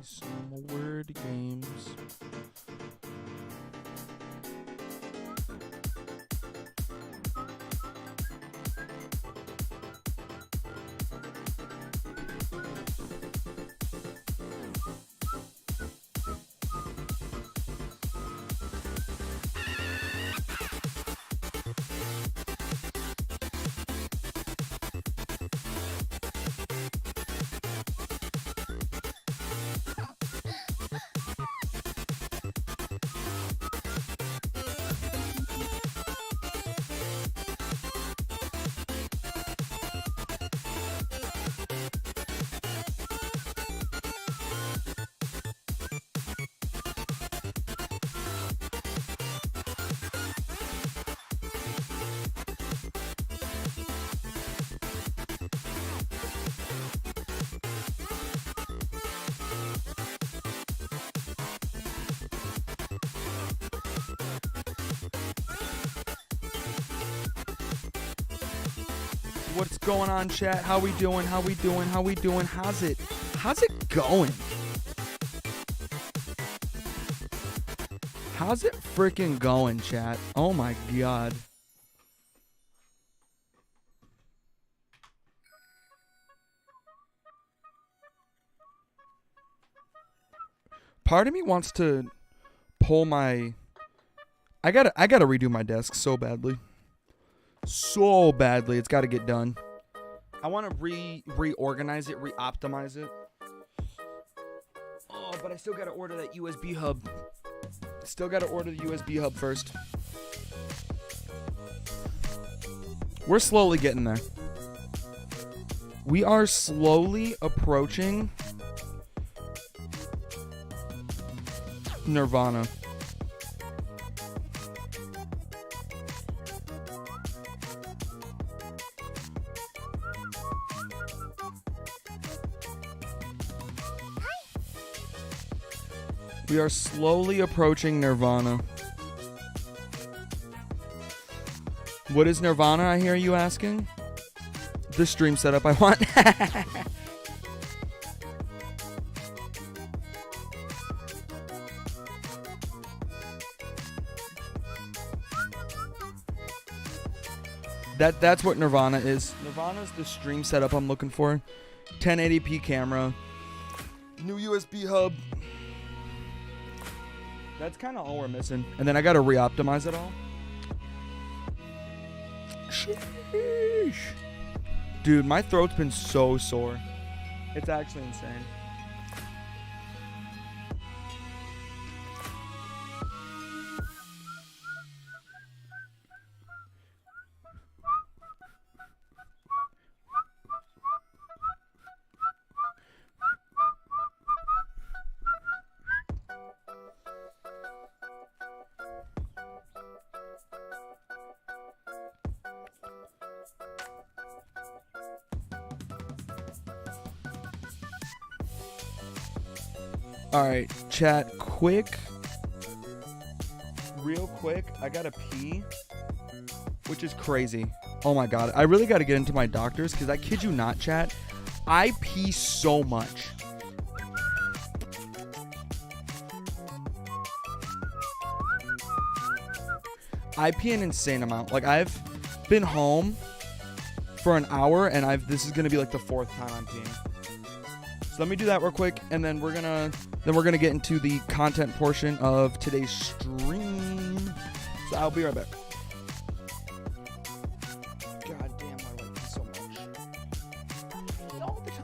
Some word games. What's going on, chat? How we doing? How we doing? How we doing? How's it going? How's it freaking going, chat? Oh my god. Part of me wants to pull my I gotta redo my desk so badly. So badly. It's got to get done. I want to reorganize it, re-optimize it. Oh, but I still got to order that USB hub. Still got to order the USB hub first. We're slowly getting there. We are slowly approaching Nirvana. We are slowly approaching Nirvana. What is Nirvana, I hear you asking? The stream setup I want. That's what Nirvana is. Nirvana is the stream setup I'm looking for. 1080p camera. New USB hub. That's kind of all we're missing. And then I got to re-optimize it all. Sheesh. Dude, my throat's been so sore. It's actually insane. All right, chat, quick real quick, I gotta pee, which is crazy. Oh my god, I really gotta get into my doctors, because I kid you not, chat, I pee so much. I pee an insane amount. Like, I've been home for an hour, and this is gonna be like the 4th time I'm peeing. So let me do that real quick, and then we're gonna get into the content portion of today's stream. So I'll be right back. God damn, I like this so much. All the time.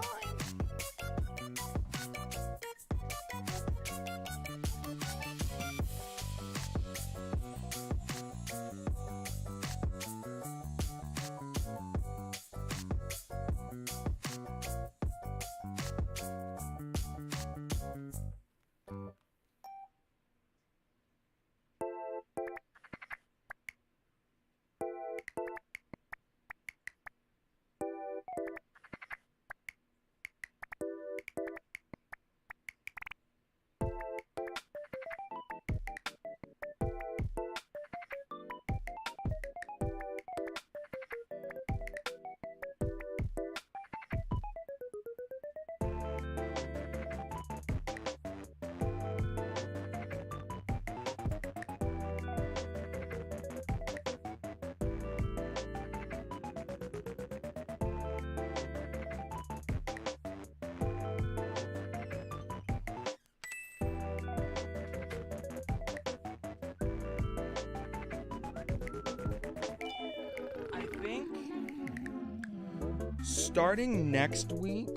Starting next week,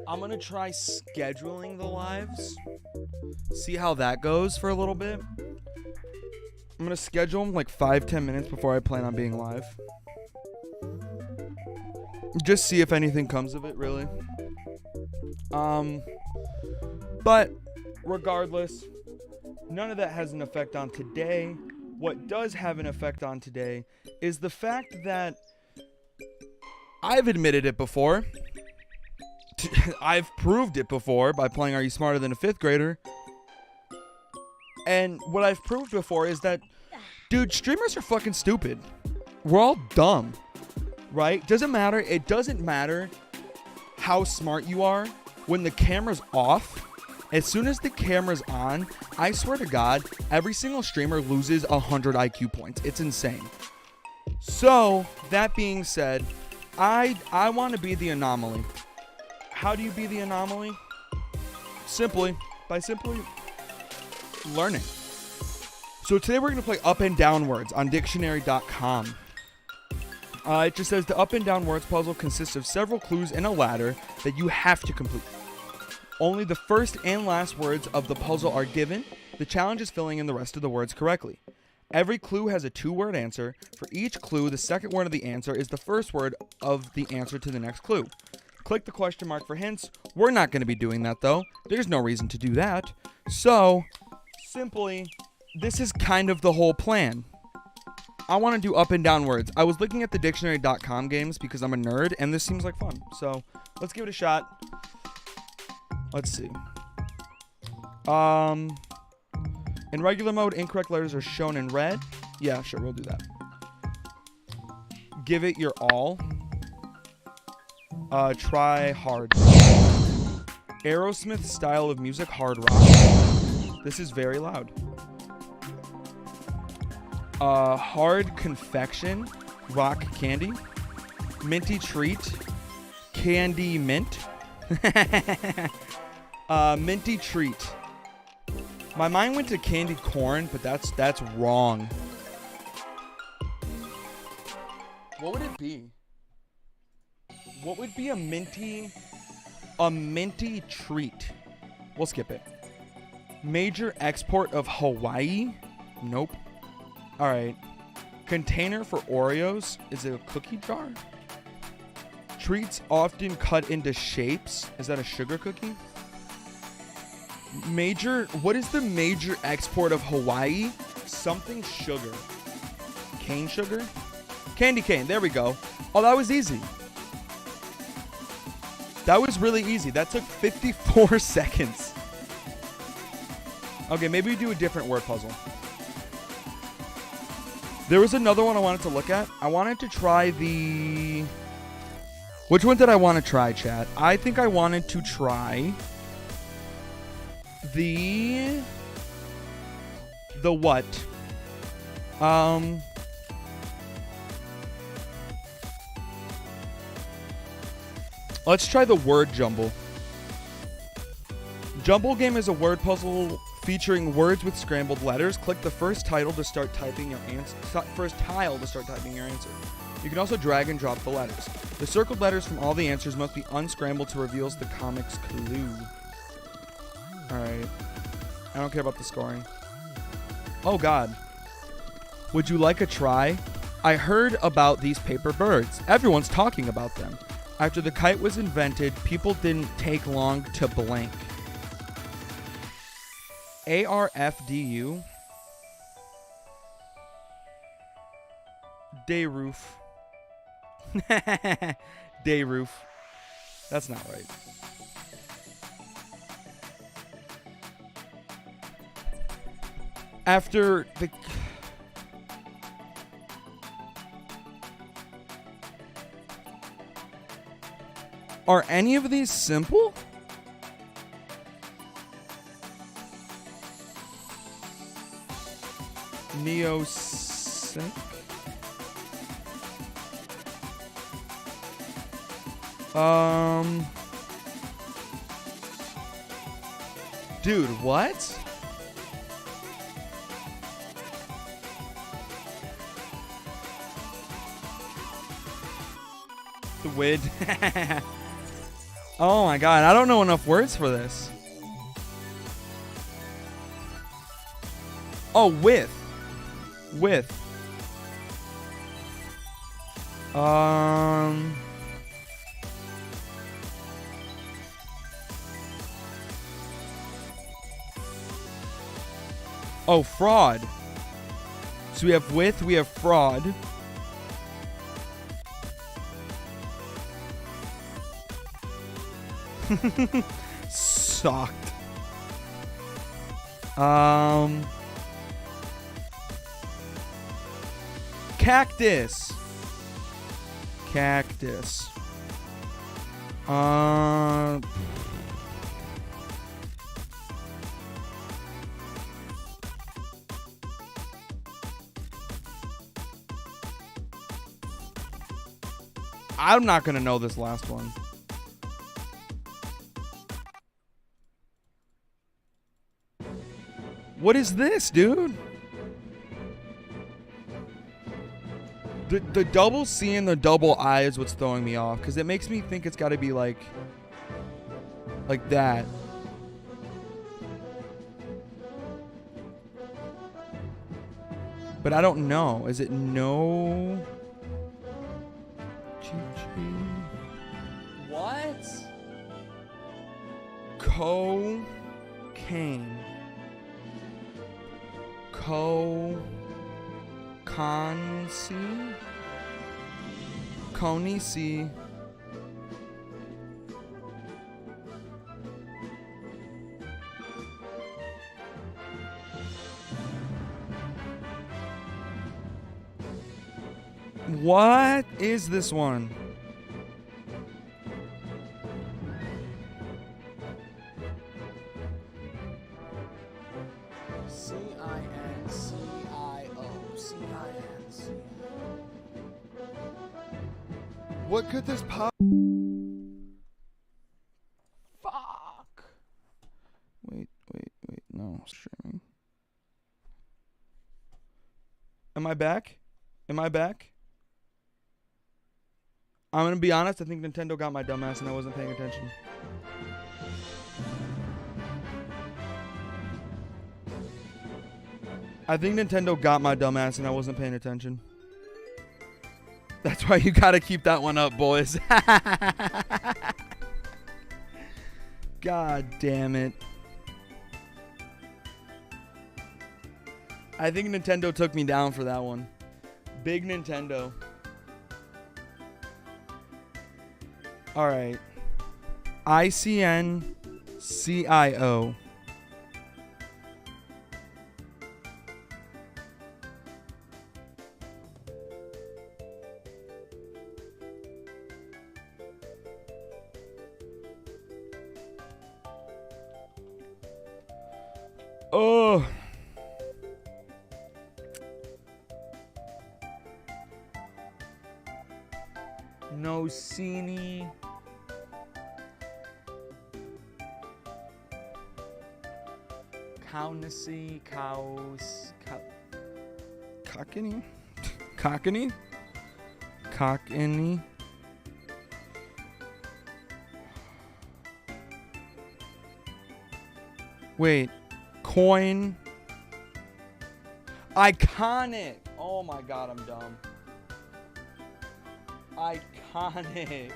I'm going to try scheduling the lives. See how that goes for a little bit. I'm going to schedule them like 5-10 minutes before I plan on being live. Just see if anything comes of it, really. But regardless, none of that has an effect on today. What does have an effect on today is the fact that I've admitted it before. I've proved it before by playing Are You Smarter Than a 5th Grader? And what I've proved before is that, dude, streamers are fucking stupid. We're all dumb, right? Doesn't matter. It doesn't matter how smart you are when the camera's off. As soon as the camera's on, I swear to God, every single streamer loses 100 IQ points. It's insane. So, that being said, I want to be the anomaly. How do you be the anomaly? By simply learning. So today we're going to play up and down words on dictionary.com. It just says the up and down words puzzle consists of several clues and a ladder that you have to complete. Only the first and last words of the puzzle are given. The challenge is filling in the rest of the words correctly. Every clue has a 2-word answer. For each clue, the second word of the answer is the first word of the answer to the next clue. Click the question mark for hints. We're not going to be doing that, though. There's no reason to do that. So, simply, this is kind of the whole plan. I want to do up and down words. I was looking at the dictionary.com games because I'm a nerd, and this seems like fun. So, let's give it a shot. Let's see. In regular mode, incorrect letters are shown in red. Yeah, sure, we'll do that. Give it your all. Try hard. Aerosmith style of music, hard rock. This is very loud. Hard confection, rock candy. Minty treat, candy mint. Minty treat. My mind went to candy corn, but that's wrong. What would it be? What would be a minty treat? We'll skip it. Major export of Hawaii? Nope. All right. Container for Oreos? Is it a cookie jar? Treats often cut into shapes? Is that a sugar cookie? What is the major export of Hawaii? Something sugar. Cane sugar? Candy cane. There we go. Oh, that was easy. That was really easy. That took 54 seconds. Okay, maybe we do a different word puzzle. There was another one I wanted to look at. I wanted to try the... Which one did I want to try, chat? I think I wanted to try the what? Let's try the word jumble. Jumble game is a word puzzle featuring words with scrambled letters. Click the first title to start typing your answer. First tile to start typing your answer. You can also drag and drop the letters. The circled letters from all the answers must be unscrambled to reveal the comic's clue. Alright. I don't care about the scoring. Oh god. Would you like a try? I heard about these paper birds. Everyone's talking about them. After the kite was invented, people didn't take long to blank. ARFDU. Day roof. Day roof. That's not right. After the... Are any of these simple? Neosync? Dude, what? The WID. Oh my god, I don't know enough words for this. Oh, with. Oh, fraud. So we have with, we have fraud. Sucked. Cactus. I'm not gonna know this last one. What is this, dude? The double C and the double I is what's throwing me off, because it makes me think it's got to be like that. But I don't know. Is it no? What? Cocaine. Conisi. What is this one? What could this pop? Fuck. Wait. No, streaming. Am I back? I'm gonna be honest, I think Nintendo got my dumbass and I wasn't paying attention. I think Nintendo got my dumbass and I wasn't paying attention. That's why you gotta keep that one up, boys. God damn it. I think Nintendo took me down for that one. Big Nintendo. Alright. ICNCIO. Oh. Nocini. Cownessy. Cockney? Cockney? Cockney? Wait. Coin. Iconic. Oh my god, I'm dumb. Iconic.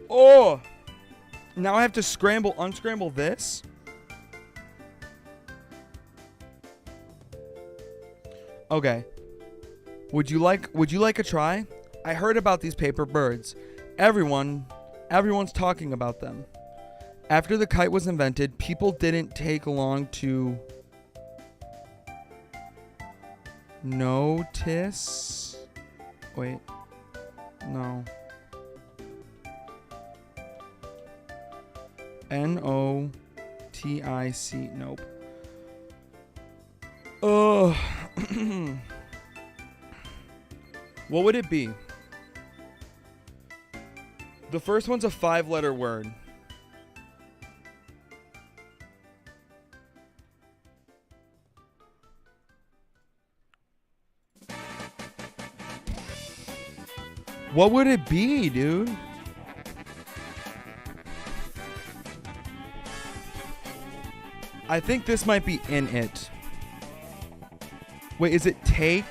Oh! Now I have to unscramble this? Okay. Would you like a try? I heard about these paper birds. Everyone's talking about them. After the kite was invented, people didn't take long to notice. Wait. No. Notic. Nope. Ugh. What would it be? The first one's a 5-letter word. What would it be, dude? I think this might be in it. Wait, is it take?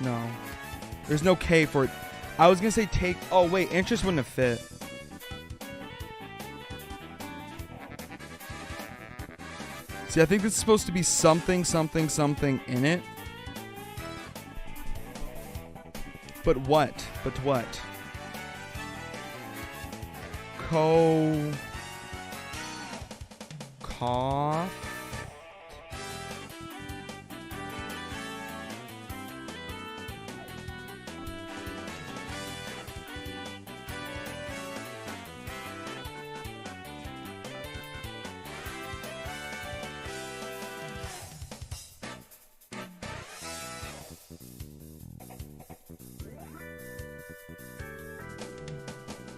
No. There's no K for it. I was going to say take. Oh, wait. Interest wouldn't have fit. See, I think this is supposed to be something in it. But what? Cough.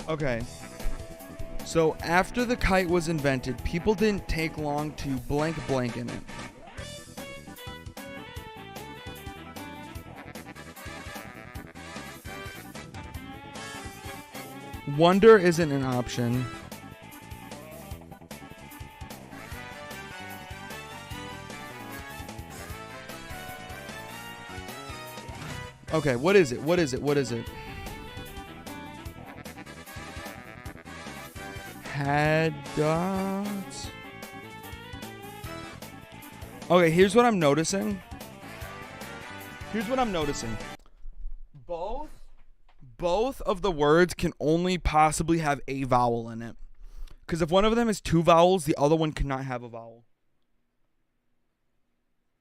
Okay. So after the kite was invented, people didn't take long to blank in it. Wonder isn't an option. Okay, what is it? Haddots. Okay, here's what I'm noticing. Both of the words can only possibly have a vowel in it. Because if one of them has 2 vowels, the other one cannot have a vowel.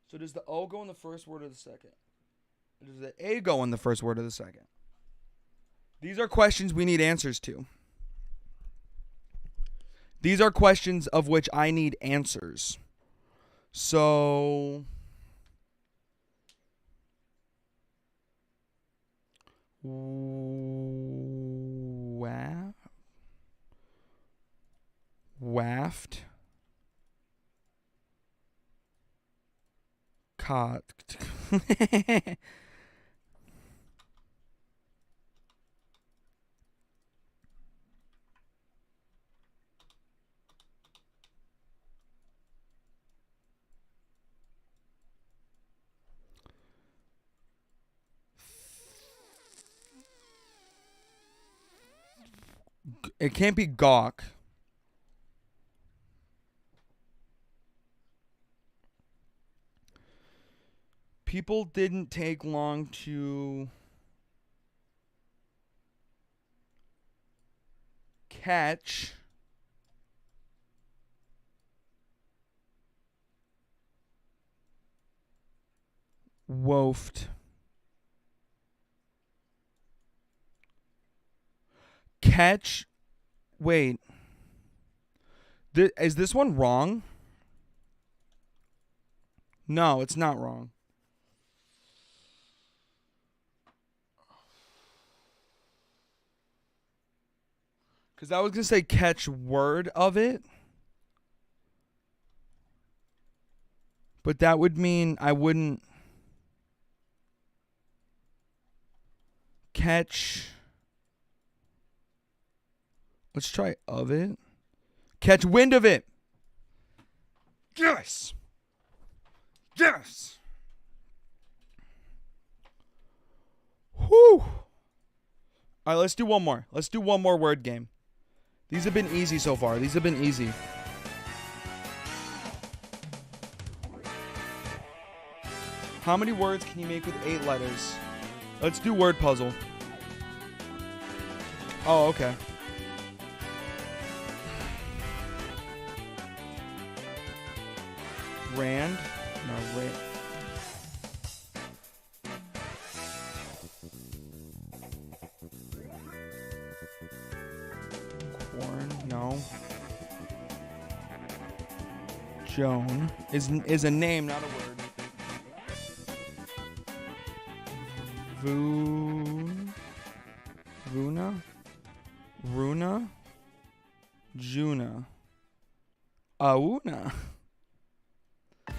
So does the O go in the first word or the second? Or does the A go in the first word or the second? These are questions we need answers to. These are questions of which I need answers. So, waft, caught. It can't be gawk. People didn't take long to catch woofed. Catch. Wait. Is this one wrong? No, it's not wrong. Because I was going to say catch word of it. But that would mean I wouldn't catch. Let's try of it. Catch wind of it. Yes. Yes. Whew. All right, let's do one more. Let's do one more word game. These have been easy so far. These have been easy. How many words can you make with 8 letters? Let's do word puzzle. Oh, okay. Rand? No, Rand. Corn? No. Joan is a name, not a word. Vuna? Runa? Juna? Auna? I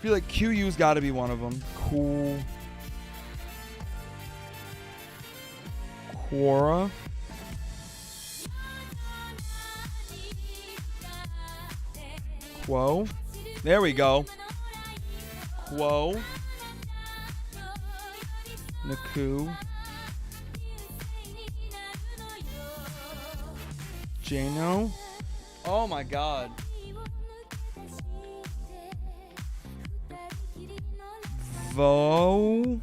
feel like QU's got to be one of them. Cool. Quora. Quo. There we go. Quo. Naku. Jano. Oh my god. Vone.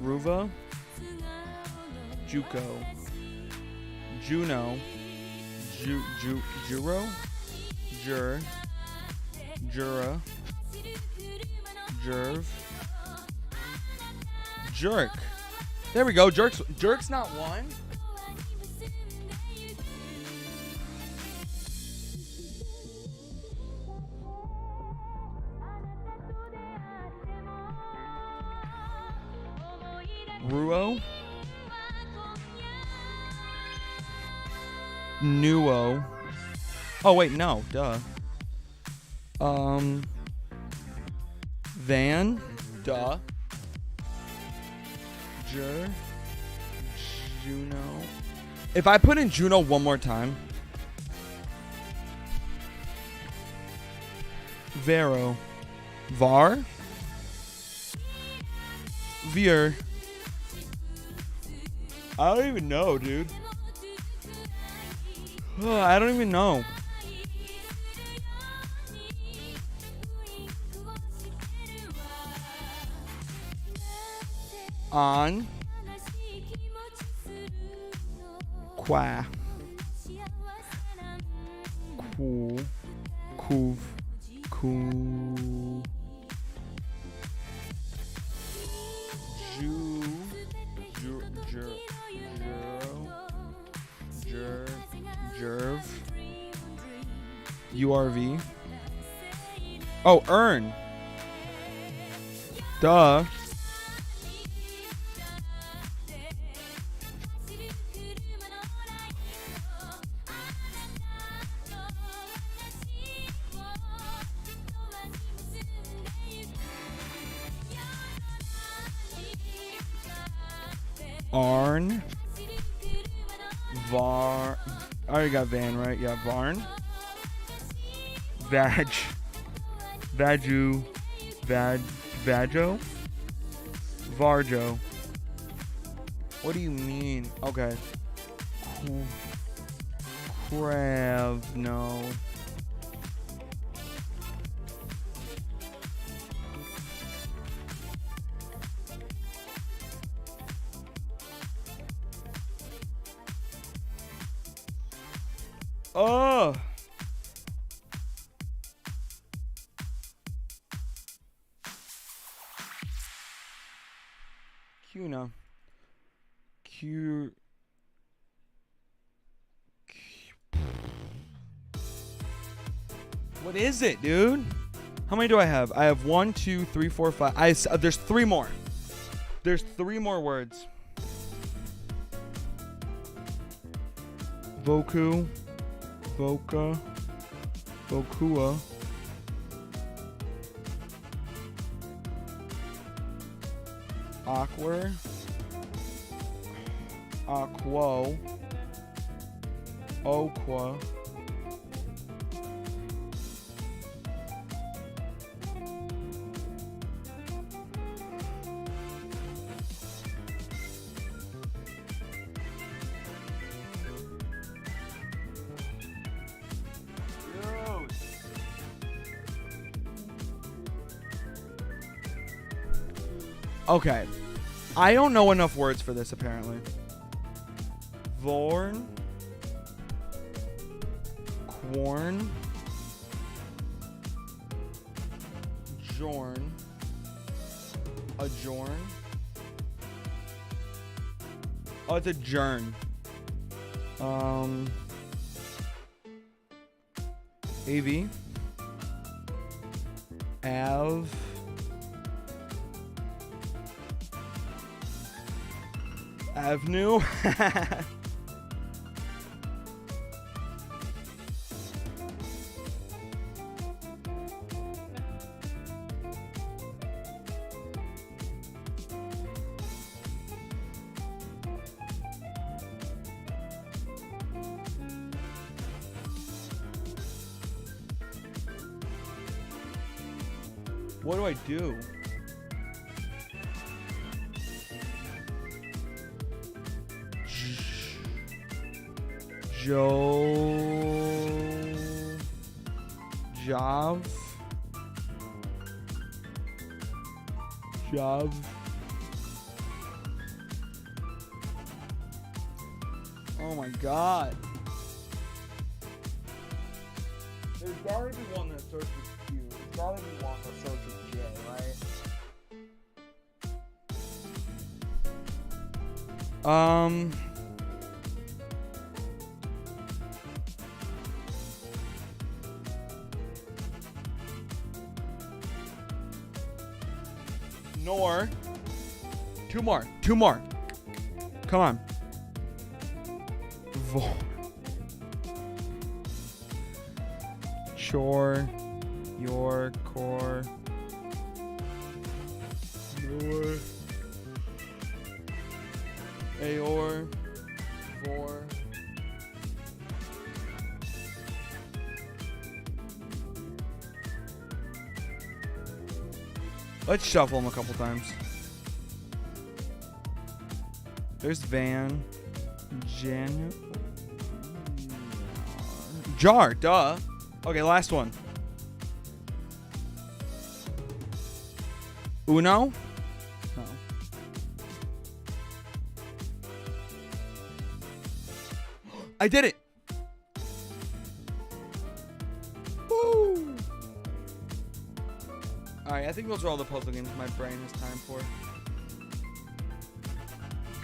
Ruva. Juco. Juno. Juro. Jura. Jerv. Jerk. There we go. Jerk's not one. Ruo. Nuo. Oh wait, no, duh. Van, duh. Juno. If I put in Juno one more time. Vero. Var. Veer. I don't even know, dude. I don't even know. On. Qua. Cool. Cool. Cool. Jerv. URV. Oh, earn. Duh. Arn. Var. I already got Van, right? Yeah, Varn. Vag. Vaju. Vajo. Varjo. What do you mean? Okay. Crav. No. Oh. Cuna. Q. What is it, dude? How many do I have? I have 1, 2, 3, 4, 5. There's 3 more. There's 3 more words. Voku. Voka. Vokua. Aqua. Aquo. Oqua. Okay. I don't know enough words for this, apparently. Vorn. Quorn. Jorn. Adjourn. Oh, it's a journ. AV. Av. Avenue. What do I do? Jav. Oh my god. There's gotta be one that starts with Q. There's gotta be one that starts with J, right? Nor. 2 more. 2 more. Come on. Chore. Your core. Your. Aor. Vor. Let's shuffle them a couple times. There's Van. Jan. Jar. Duh. Okay, last one. Uno. No. I did it. Woo. Alright, I think those are all the puzzle games my brain has time for.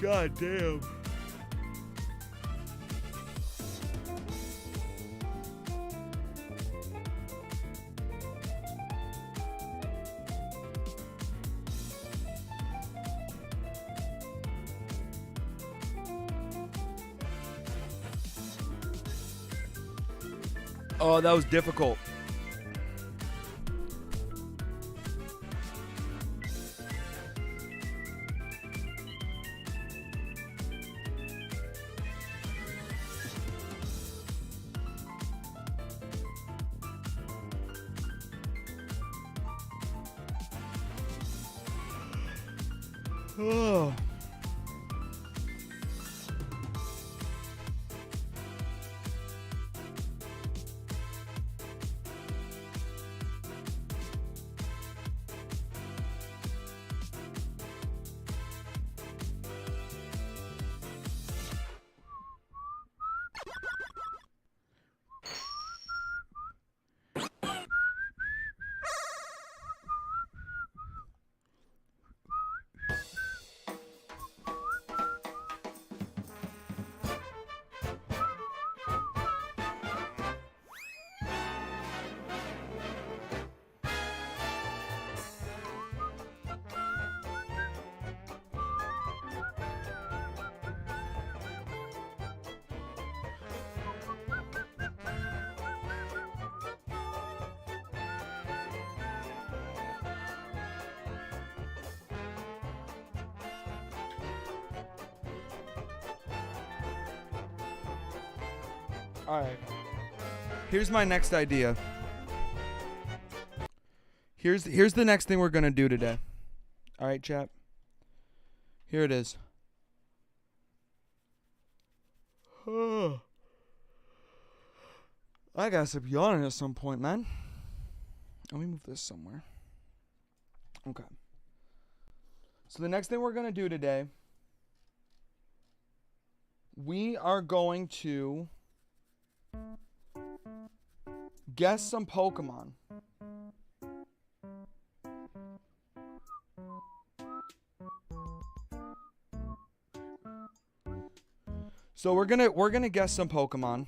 God damn. Oh, that was difficult. Oh. Alright. Here's my next idea. Here's the next thing we're gonna do today. Alright, chat. Here it is. I gotta stop yawning at some point, man. Let me move this somewhere. Okay. So the next thing we're going to do today, we are going to guess some Pokemon. So we're gonna guess some Pokemon.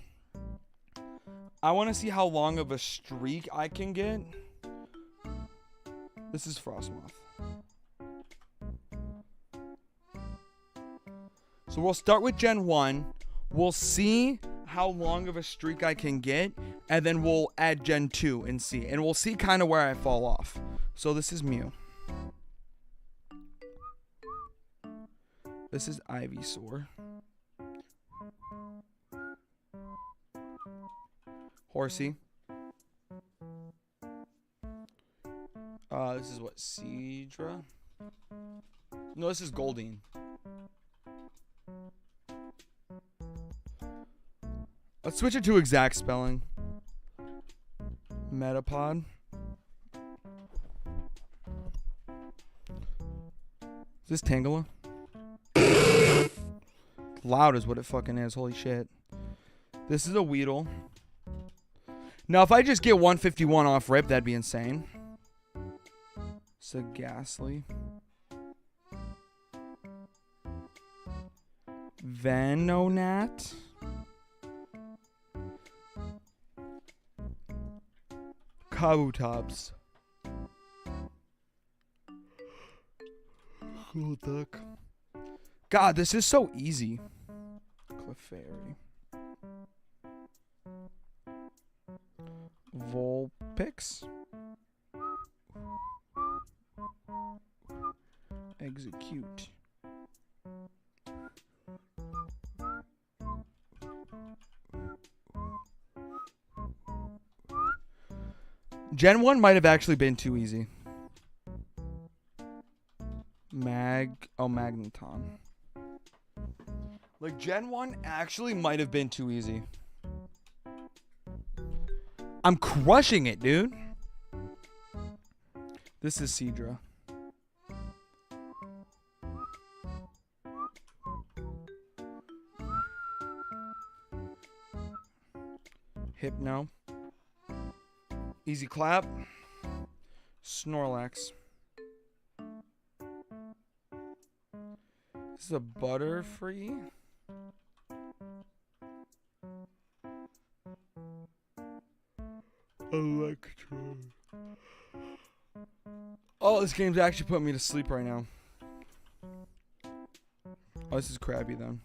I want to see how long of a streak I can get. This is Frostmoth. So we'll start with Gen 1. We'll see how long of a streak I can get. And then we'll add Gen 2 and see. And we'll see kind of where I fall off. So this is Mew. This is Ivysaur. Horsey. This is what? Seadra? No, this is Goldeen. Let's switch it to exact spelling. Metapod. Is this Tangela? Loud is what it fucking is. Holy shit. This is a Weedle. Now, if I just get 151 off rip, that'd be insane. Sagastly. Venonat. Kabutops. Cool duck. God, this is so easy. Clefairy. Vulpix. Execute. Gen 1 might have actually been too easy. Magneton. Like, Gen 1 actually might have been too easy. I'm crushing it, dude. This is Seadra. Hypno. Easy Clap. Snorlax. This is a Butterfree. Electro. Oh, this game's actually putting me to sleep right now. Oh, this is crappy then.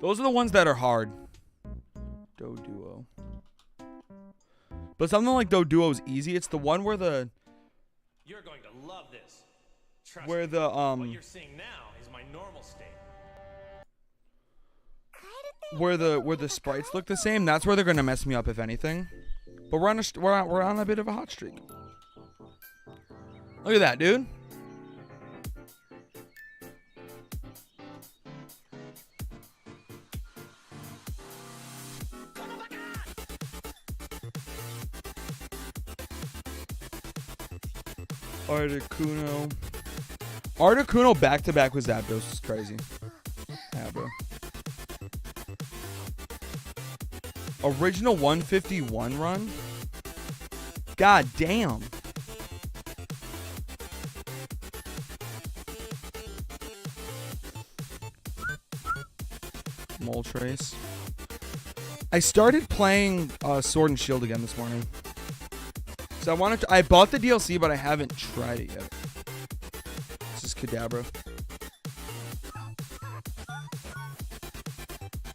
Those are the ones that are hard. Doduo. But something like Doduo is easy. It's the one where the... You're going to love this. Trust where me, the, what you're seeing now is my normal state. where the sprites look the same, that's where they're gonna mess me up if anything. But we're on a bit of a hot streak. Look at that, dude. Articuno. Articuno back to back with Zapdos is crazy. Yeah, bro. Original 151 run? God damn. Moltres. I started playing Sword and Shield again this morning. So I bought the DLC, but I haven't tried it yet. This is Kadabra.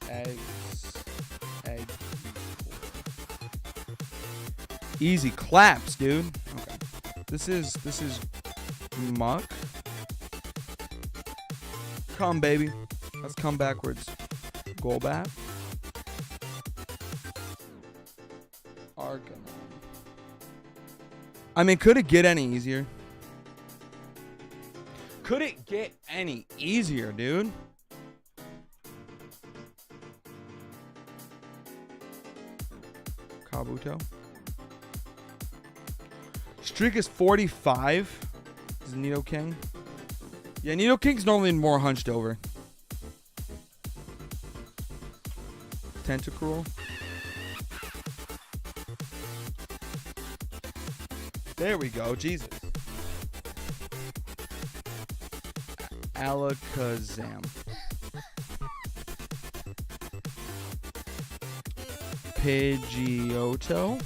Egg. Easy claps, dude. Okay. This is Muck. Come, baby. Let's come backwards. Golbat. Arcanine. I mean, could it get any easier? Could it get any easier, dude? Kabuto. Streak is 45. Is Nidoking? Yeah, Nidoking's normally more hunched over. Tentacruel. There we go. Jesus. Alakazam. Pidgeotto.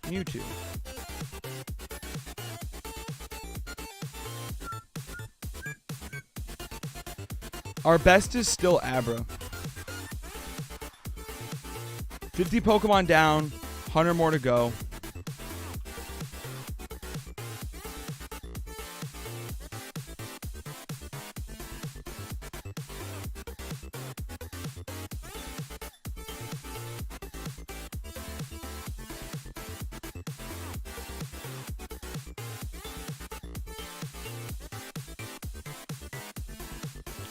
Mewtwo. Our best is still Abra. 50 Pokemon down, 100 more to go.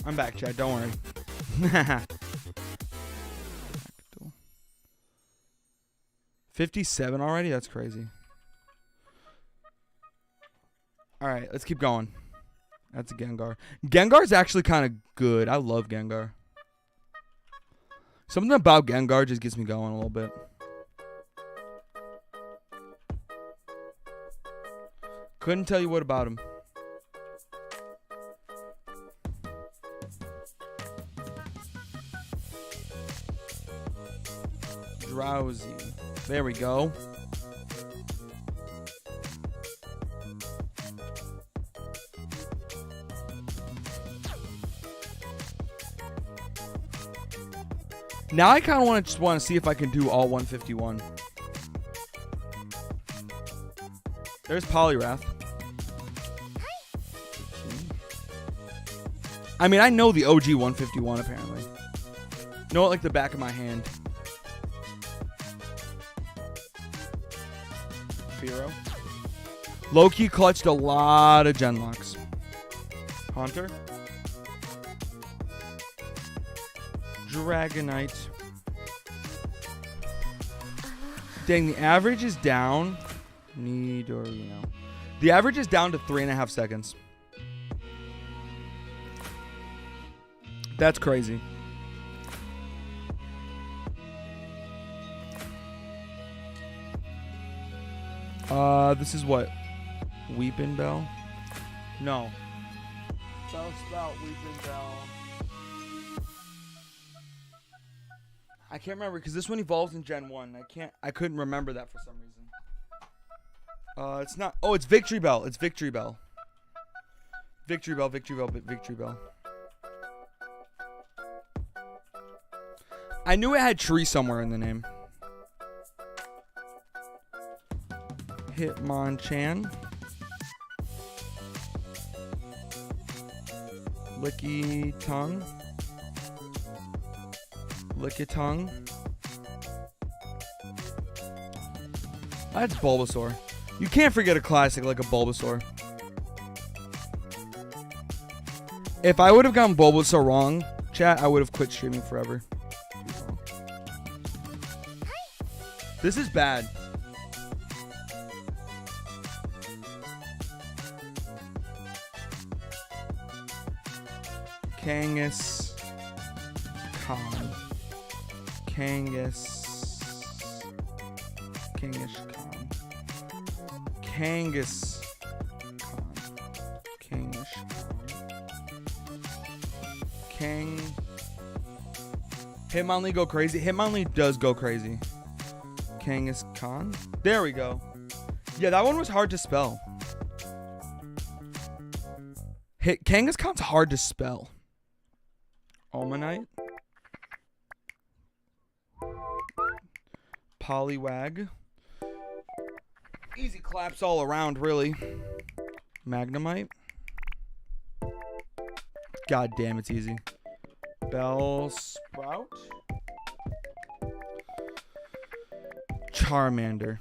I'm back, Chad. Don't worry. 57 already? That's crazy. Alright, let's keep going. That's a Gengar. Gengar's actually kind of good. I love Gengar. Something about Gengar just gets me going a little bit. Couldn't tell you what about him. Drowsy. There we go. Now I kind of just want to see if I can do all 151. There's Poliwrath. I mean, I know the OG 151 apparently. Know it like the back of my hand. Loki clutched a lot of Genlocks. Haunter. Dragonite. Dang, the average is down. Nidorino. The average is down to 3.5 seconds. That's crazy. This is what? Weeping Bell? No. Bellsprout, Weeping Bell. I can't remember because this one evolves in Gen 1. I couldn't remember that for some reason. It's not. Oh, it's Victory Bell. It's Victory Bell. Victory Bell, Victory Bell, Victory Bell. I knew it had tree somewhere in the name. Hitmonchan. Lickitung. Lickitung. That's Bulbasaur. You can't forget a classic like a Bulbasaur. If I would have gotten Bulbasaur wrong, chat, I would have quit streaming forever. This is bad. Kangaskhan. Hitmonlee go crazy. Hitmonlee does go crazy. Kangaskhan. There we go. Yeah, that one was hard to spell. Kangaskhan's hard to spell. Almanite. Poliwag. Easy claps all around, really. Magnemite. God damn, it's easy. Bellsprout. Charmander.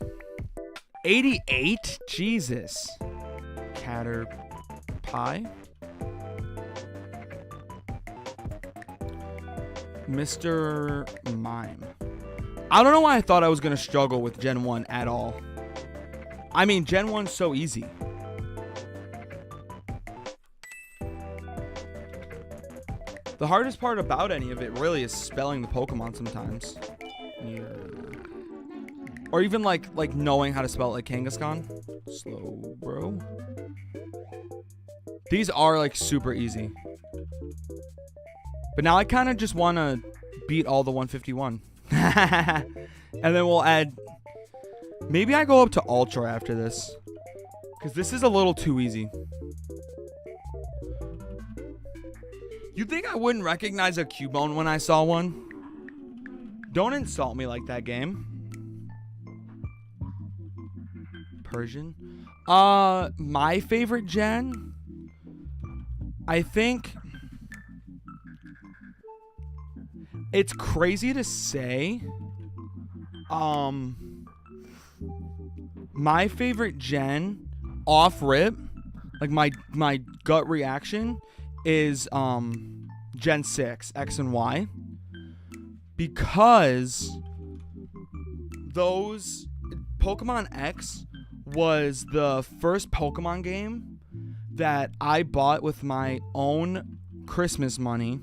88? Jesus. Caterpie. Mr. Mime. I don't know why I thought I was going to struggle with Gen 1 at all. I mean, Gen 1's so easy. The hardest part about any of it really is spelling the Pokemon sometimes. Yeah. Or even like knowing how to spell it, like Kangaskhan. Slow, bro. These are like super easy. But now I kind of just want to beat all the 151. And then we'll add... Maybe I go up to Ultra after this. Because this is a little too easy. You think I wouldn't recognize a Cubone when I saw one? Don't insult me like that, game. Persian. My favorite gen? I think... It's crazy to say. My favorite gen, off rip, like my gut reaction is Gen 6, X and Y. Because those Pokemon X was the first Pokemon game that I bought with my own Christmas money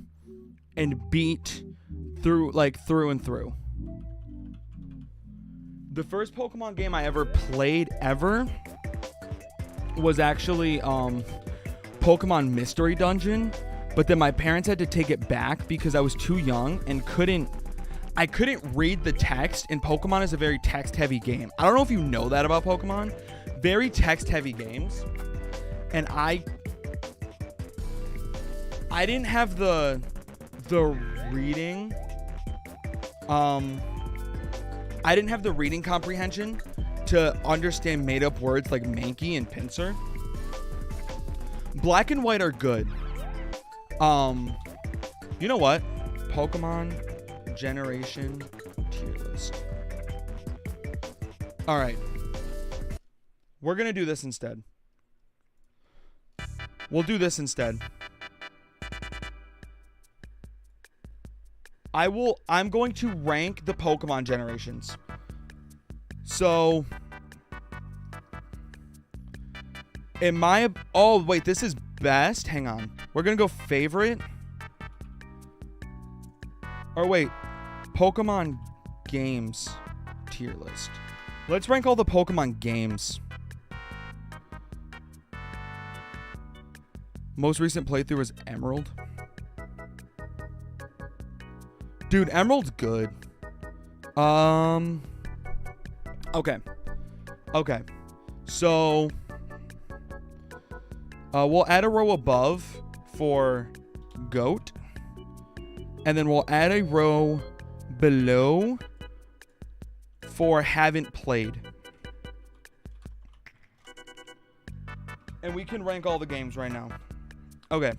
and beat through and through. The first Pokemon game I ever played was actually Pokemon Mystery Dungeon, but then my parents had to take it back because I was too young and I couldn't read the text, and Pokemon is a very text-heavy game. I don't know if you know that about Pokemon. Very text-heavy games. And I didn't have the reading. I didn't have the reading comprehension to understand made-up words like Mankey and Pinsir. Black and White are good. You know what? Pokemon Generation tier list. All right. We're going to do this instead. We'll do this instead. I'm going to rank the Pokemon generations. So, oh, wait, this is best? Hang on. We're going to go favorite. Or wait, Pokemon games tier list. Let's rank all the Pokemon games. Most recent playthrough was Emerald. Dude, Emerald's good. Okay. So, we'll add a row above for Goat. And then we'll add a row below for haven't played. And we can rank all the games right now. Okay.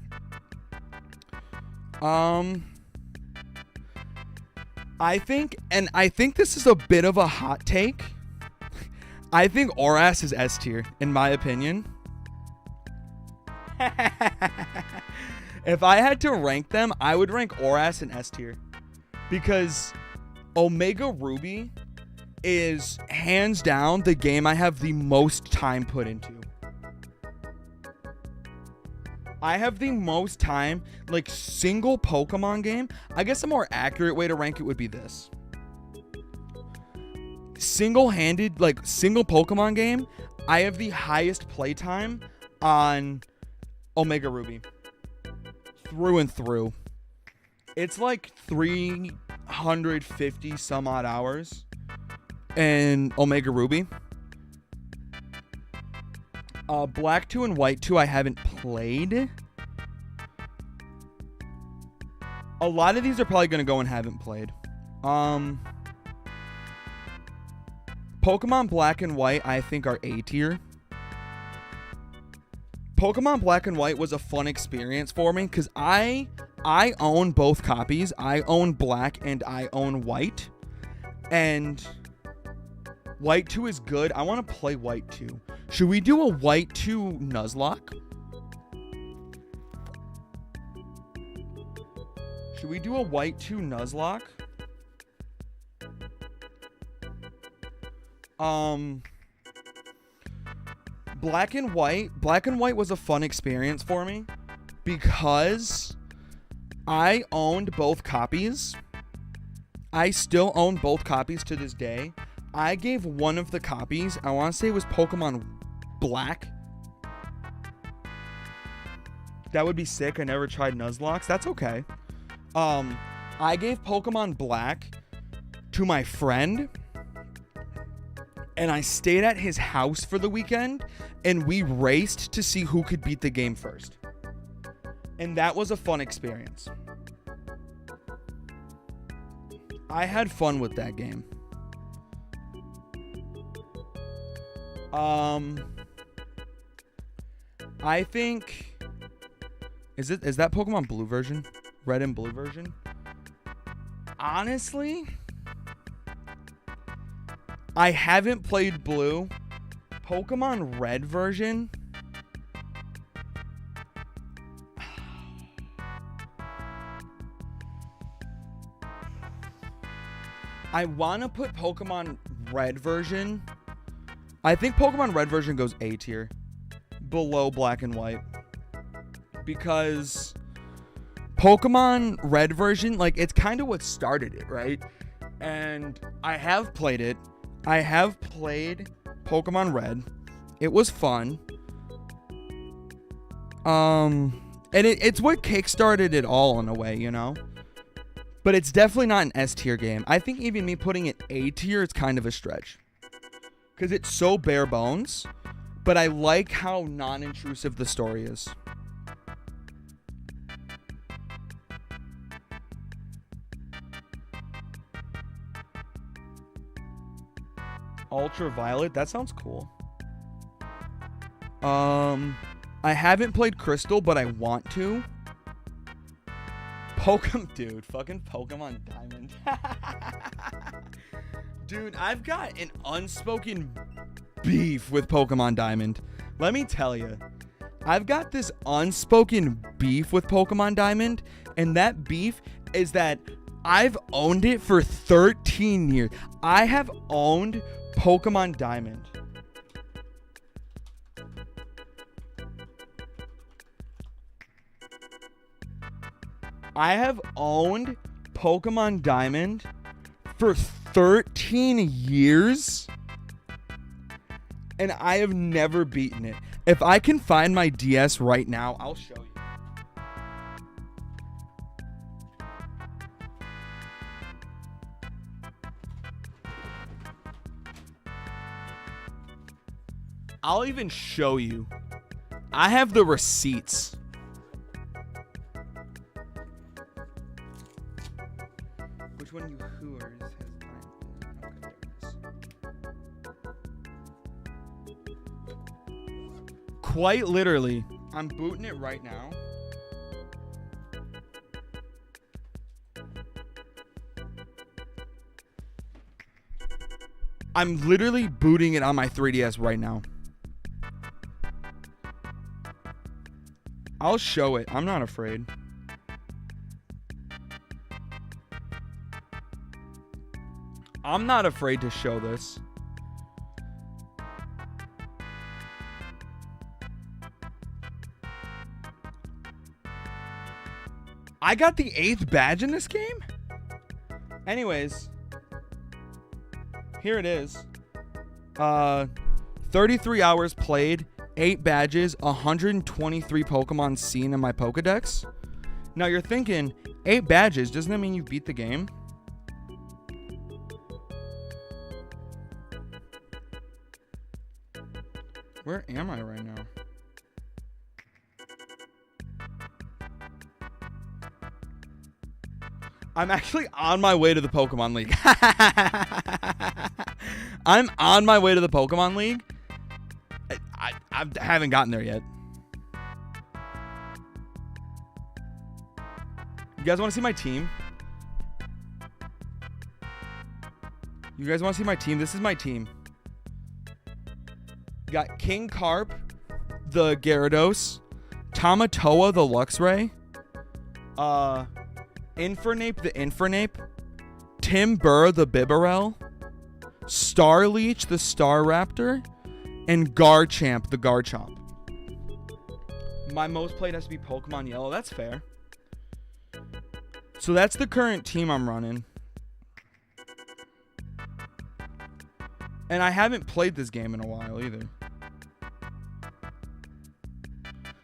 I think this is a bit of a hot take. I think Oras is S tier, in my opinion. If I had to rank them, I would rank Oras in S tier. Because Omega Ruby is hands down the game I have the most time put into. I have the most time, like, single Pokemon game. I guess a more accurate way to rank it would be this. Single-handed, like, single Pokemon game, I have the highest playtime on Omega Ruby. Through and through. It's like 350 some odd hours in Omega Ruby. Black 2 and White 2 I haven't played. A lot of these are probably going to go and haven't played. Pokemon Black and White I think are A tier. Pokemon Black and White was a fun experience for me because I own both copies. I own Black and I own White. And White 2 is good. I want to play White 2. Should we do a White 2 Nuzlocke? Should we do a White 2 Nuzlocke? Black and White. Black and White was a fun experience for me because I owned both copies. I still own both copies to this day. I gave one of the copies, I want to say it was Pokemon Black. That would be sick. I never tried Nuzlocke. That's okay. I gave Pokemon Black to my friend, and I stayed at his house for the weekend, and we raced to see who could beat the game first. And that was a fun experience. I had fun with that game. I think is that Pokemon Blue version? Red and Blue version? Honestly, I haven't played Blue. Pokemon Red version. I want to put Pokemon Red version. I think Pokemon Red version goes A tier. Below Black and White. Because Pokemon Red version, like, it's kind of what started it, right? And I have played it. I have played Pokemon Red. It was fun. And it's what kickstarted it all in a way, you know? But it's definitely not an S tier game. I think even me putting it A tier is kind of a stretch. Because it's so bare bones. But I like how non-intrusive the story is. Ultraviolet? That sounds cool. I haven't played Crystal, but I want to. Dude, fucking Pokemon Diamond. Dude, I've got an unspoken beef with Pokemon Diamond. Let me tell you. I've got this unspoken beef with Pokemon Diamond, and that beef is that I've owned it for 13 years. I have owned Pokemon Diamond. I have owned Pokemon Diamond for 13 years, and I have never beaten it. If I can find my DS right now, I'll show you. I'll even show you. I have the receipts. Which one of you hooers has time? Okay, there it is. Quite literally, I'm booting it right now. I'm literally booting it on my 3DS right now. I'll show it. I'm not afraid. I'm not afraid to show this. I got the 8th badge in this game? Anyways. Here it is. 33 hours played. 8 badges, 123 Pokemon seen in my Pokedex. Now you're thinking, 8 badges, doesn't that mean you beat the game? Where am I right now? I'm actually on my way to the Pokemon League. I'm on my way to the Pokemon League. I haven't gotten there yet. You guys want to see my team? You guys want to see my team? This is my team. got King Carp, the Gyarados, Tamatoa, the Luxray, Infernape, the Infernape, Timburr, the Bibarel, Starleech, the Staraptor, and Garchomp, the Garchomp. My most played has to be Pokemon Yellow. That's fair. So that's the current team I'm running. And I haven't played this game in a while either.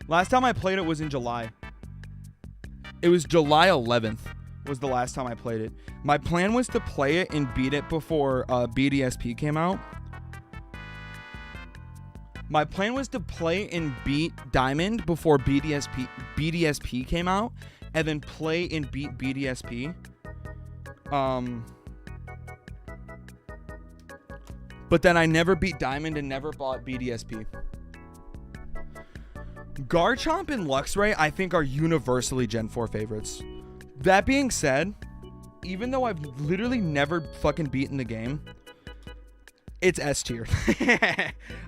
Last time I played it was in July. It was July 11th was the last time I played it. My plan was to play it and beat it before BDSP came out. My plan was to play and beat Diamond before BDSP came out, and then play and beat BDSP. But then I never beat Diamond and never bought BDSP. Garchomp and Luxray, I think, are universally Gen 4 favorites. That being said, even though I've literally never fucking beaten the game, it's S tier.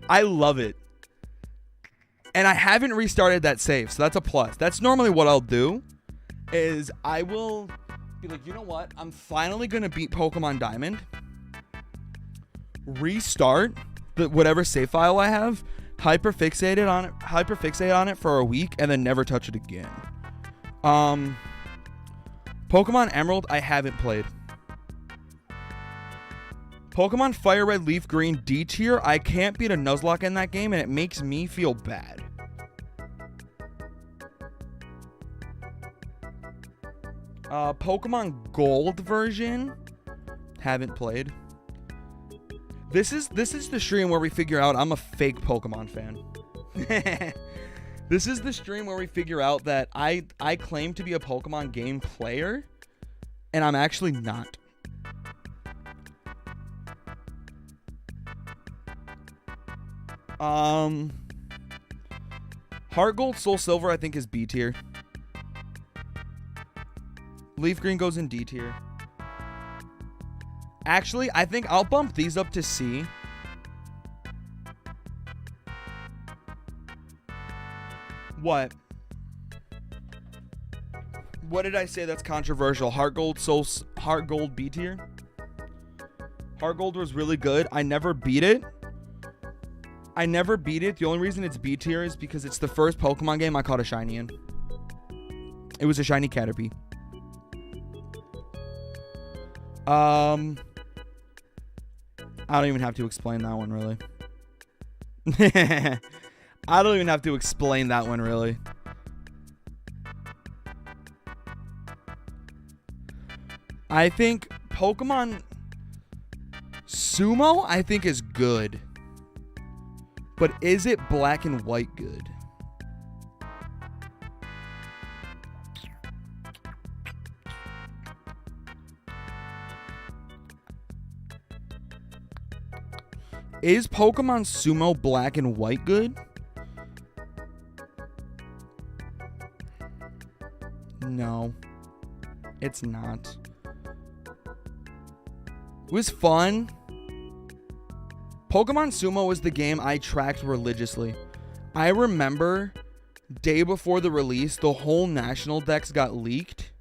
I love it. And I haven't restarted that save, so that's a plus. That's normally what I'll do, is I will be like, you know what? I'm finally going to beat Pokemon Diamond. Restart whatever save file I have, hyperfixate on it for a week, and then never touch it again. Pokemon Emerald, I haven't played. Pokemon Fire Red, Leaf Green, D tier. I can't beat a Nuzlocke in that game, and it makes me feel bad. Pokemon Gold version, haven't played. This is the stream where we figure out I'm a fake Pokemon fan. This is the stream where we figure out that I claim to be a Pokemon game player, and I'm actually not. Heart Gold, Soul Silver, I think is B tier. Leaf Green goes in D tier. Actually, I think I'll bump these up to C. What? What did I say that's controversial? Heart Gold B tier? Heart Gold was really good. I never beat it. The only reason it's B tier is because it's the first Pokemon game I caught a shiny in. It was a shiny Caterpie. I don't even have to explain that one, really. I don't even have to explain that one, really. I think Pokemon Sumo, I think, is good. But is it black and white good? Is Pokemon Sumo black and white good? No, it's not. It was fun. Pokemon Sumo was the game I tracked religiously. I remember day before the release, the whole national dex got leaked.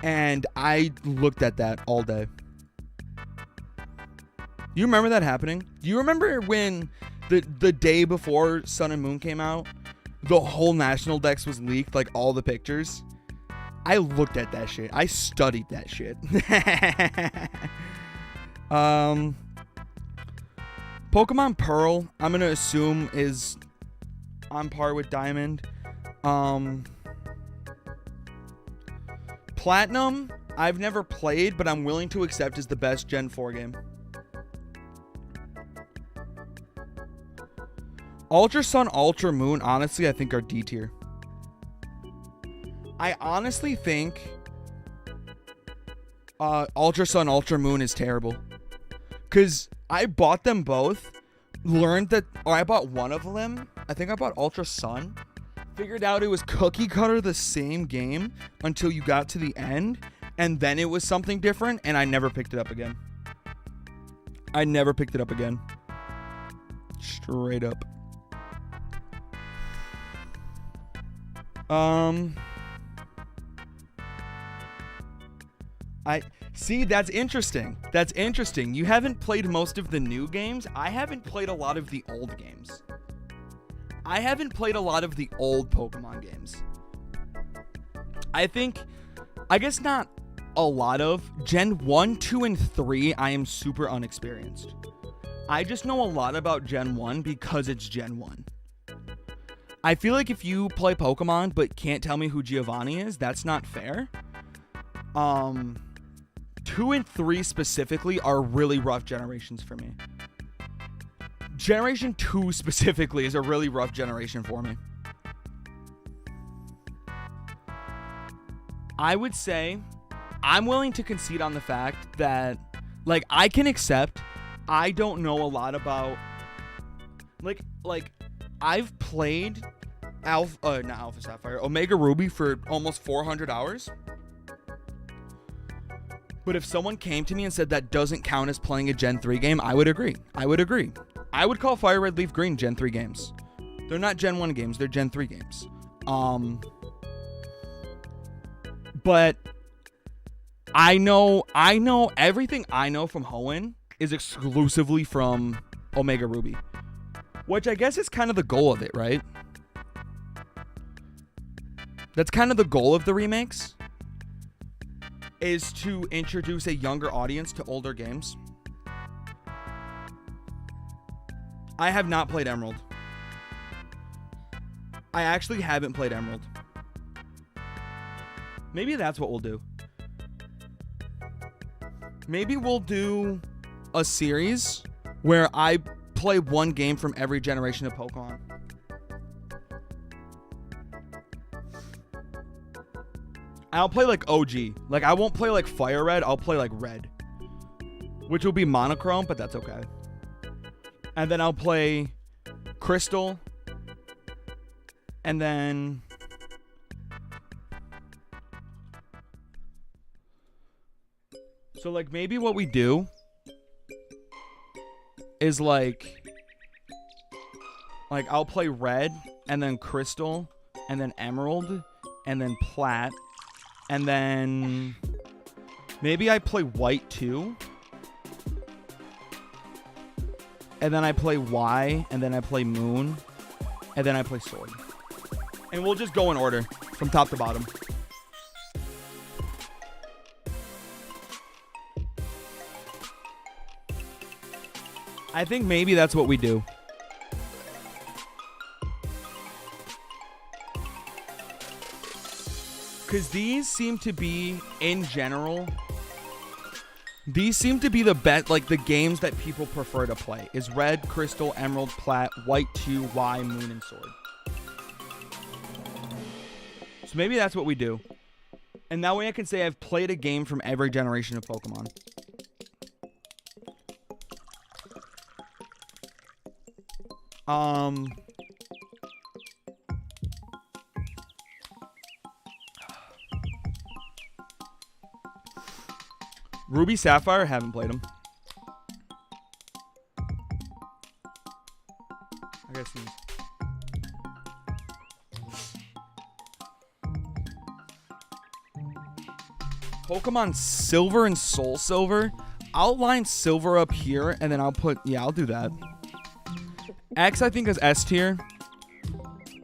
And I looked at that all day. You remember that happening? Do you remember when the day before Sun and Moon came out, the whole national dex was leaked, like all the pictures? I looked at that shit. I studied that shit. Pokemon Pearl, I'm gonna assume is on par with Diamond. Platinum, I've never played, but I'm willing to accept is the best Gen 4 game. Ultra Sun, Ultra Moon, honestly, I think are D tier. I honestly think Ultra Sun, Ultra Moon is terrible. Because I bought them both, I bought one of them. I think I bought Ultra Sun. Figured out it was cookie cutter the same game until you got to the end. And then it was something different, and I never picked it up again. Straight up. I see, that's interesting. That's interesting. You haven't played most of the new games. I haven't played a lot of the old games. I haven't played a lot of the old Pokemon games. I guess not a lot of. Gen 1, 2, and 3, I am super unexperienced. I just know a lot about Gen 1 because it's Gen 1. I feel like if you play Pokemon but can't tell me who Giovanni is, that's not fair. 2 and 3 specifically are really rough generations for me. Generation 2 specifically is a really rough generation for me. I would say I'm willing to concede on the fact that, like, I can accept I don't know a lot about, like I've played not Alpha Sapphire, Omega Ruby for almost 400 hours. But if someone came to me and said that doesn't count as playing a Gen 3 game, I would agree. I would call Fire Red Leaf Green Gen 3 games. They're not Gen 1 games, they're Gen 3 games. But I know everything I know from Hoenn is exclusively from Omega Ruby, which I guess is kind of the goal of it, right? That's kind of the goal of the remakes, is to introduce a younger audience to older games. I have not played Emerald. I actually haven't played Emerald. Maybe that's what we'll do. Maybe we'll do a series where I play one game from every generation of Pokemon. I'll play like OG. Like, I won't play like Fire Red. I'll play like Red, which will be monochrome, but that's okay. And then I'll play Crystal. And then so, like, maybe what we do is like I'll play Red, and then Crystal, and then Emerald, and then Plat, and then maybe I play White too, and then I play Y, and then I play Moon, and then I play Sword. And we'll just go in order from top to bottom. I think maybe that's what we do. Because these seem to be, in general, these seem to be the best, like, the games that people prefer to play. Is Red, Crystal, Emerald, Plat, White 2, Y, Moon, and Sword. So maybe that's what we do. And that way I can say I've played a game from every generation of Pokemon. Ruby Sapphire, haven't played them. I gotta sneeze. Pokemon Silver and Soul Silver. I'll line Silver up here, and then I'll put, yeah, I'll do that. X, I think, is S tier.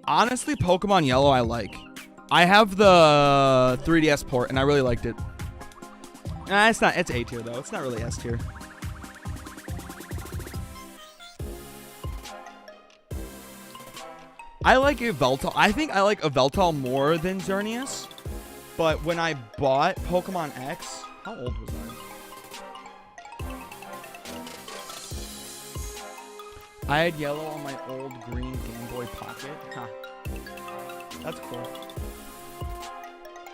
Honestly, Pokemon Yellow I like. I have the 3DS port, and I really liked it. Nah, it's not. It's A tier, though. It's not really S tier. I like Yveltal. I think I like Yveltal more than Xerneas. But when I bought Pokemon X, how old was I? I had yellow on my old green Game Boy Pocket. Huh. That's cool.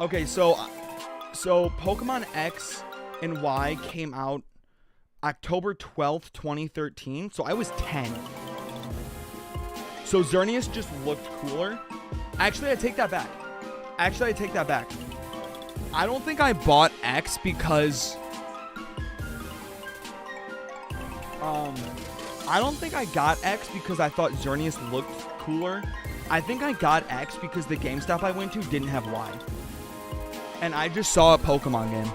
Okay, so Pokemon X and Y came out October 12th, 2013. So I was 10. So Xerneas just looked cooler. Actually, I take that back. I don't think I bought X because I don't think I got X because I thought Xerneas looked cooler. I think I got X because the GameStop I went to didn't have Y. And I just saw a Pokemon game.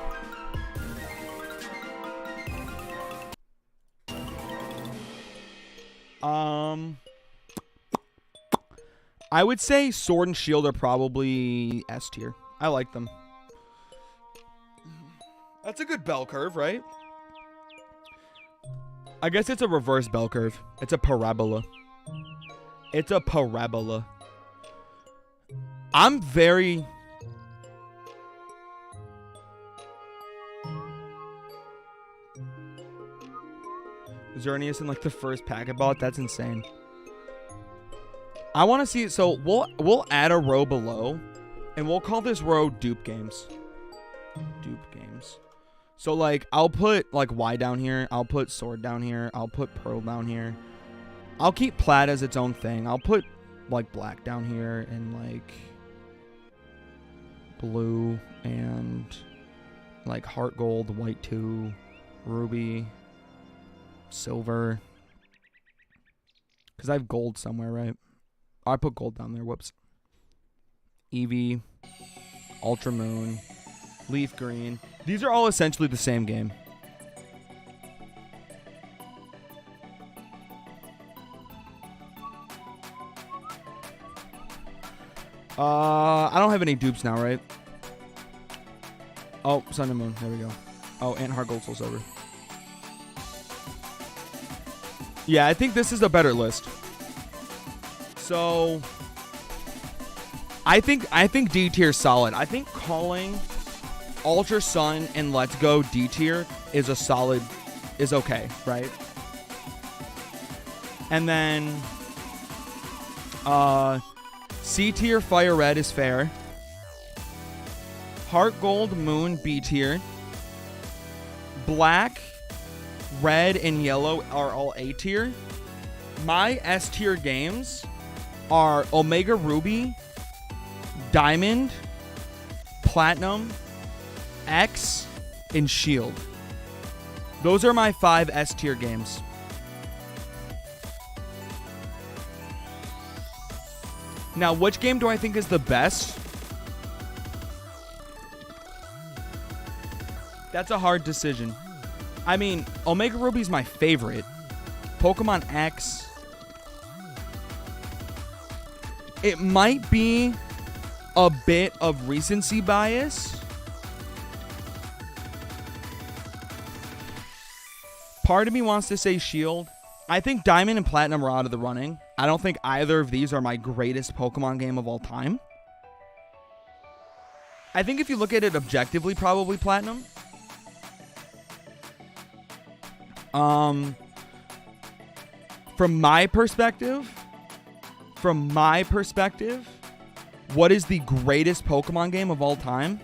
I would say Sword and Shield are probably S tier. I like them. That's a good bell curve, right? I guess it's a reverse bell curve. It's a parabola. It's a parabola. I'm very... Xerneas in like the first pack I bought. That's insane. I want to see it. So we'll add a row below, and we'll call this row dupe games. Dupe games. So like I'll put like Y down here. I'll put Sword down here. I'll put Pearl down here. I'll keep Plat as its own thing. I'll put like Black down here and like Blue and like Heart Gold, White 2, Ruby, Silver. Because I have gold somewhere, right? I put gold down there. Whoops. Eevee, Ultra Moon, Leaf Green. These are all essentially the same game. I don't have any dupes now, right? Oh, Sun and Moon. There we go. Oh, and Heart Gold, Soul Silver. Yeah, I think this is a better list. So, I think D tier is solid. I think calling Ultra Sun and Let's Go D tier is okay, right? And then C tier Fire Red is fair. Heart Gold Moon B tier. Black, Red, and Yellow are all A tier. My S tier games are Omega Ruby, Diamond, Platinum, X, and Shield. Those are my 5 S tier games. Now, which game do I think is the best? That's a hard decision. I mean, Omega Ruby is my favorite. Pokemon X. It might be a bit of recency bias. Part of me wants to say Shield. I think Diamond and Platinum are out of the running. I don't think either of these are my greatest Pokemon game of all time. I think if you look at it objectively, probably Platinum. From my perspective, what is the greatest Pokemon game of all time?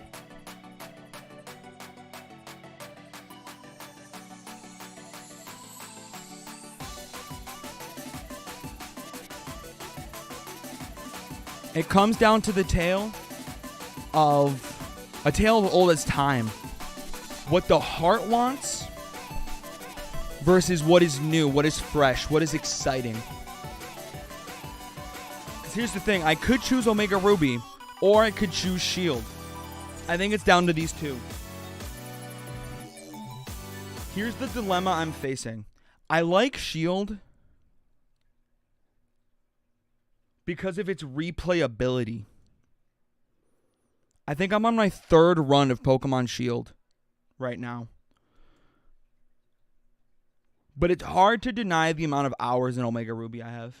It comes down to the tale of old as time. What the heart wants versus what is new, what is fresh, what is exciting. Because here's the thing, I could choose Omega Ruby or I could choose Shield. I think it's down to these two. Here's the dilemma I'm facing. I like Shield because of its replayability. I think I'm on my 3rd run of Pokemon Shield right now. But it's hard to deny the amount of hours in Omega Ruby I have.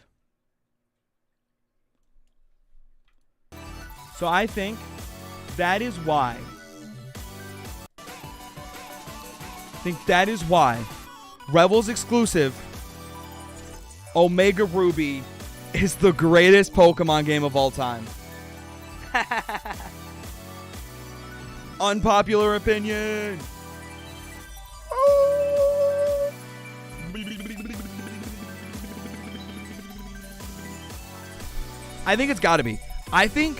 So I think that is why. Revels exclusive Omega Ruby is the greatest Pokemon game of all time. Unpopular opinion. I think it's got to be. I think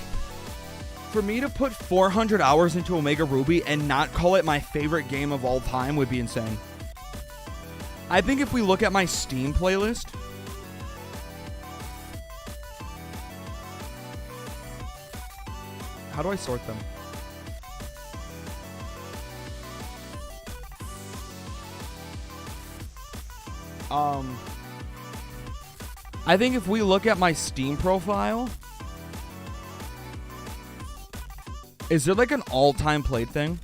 for me to put 400 hours into Omega Ruby and not call it my favorite game of all time would be insane. I think if we look at my Steam playlist, how do I sort them? I think if we look at my Steam profile, is there like an all-time played thing?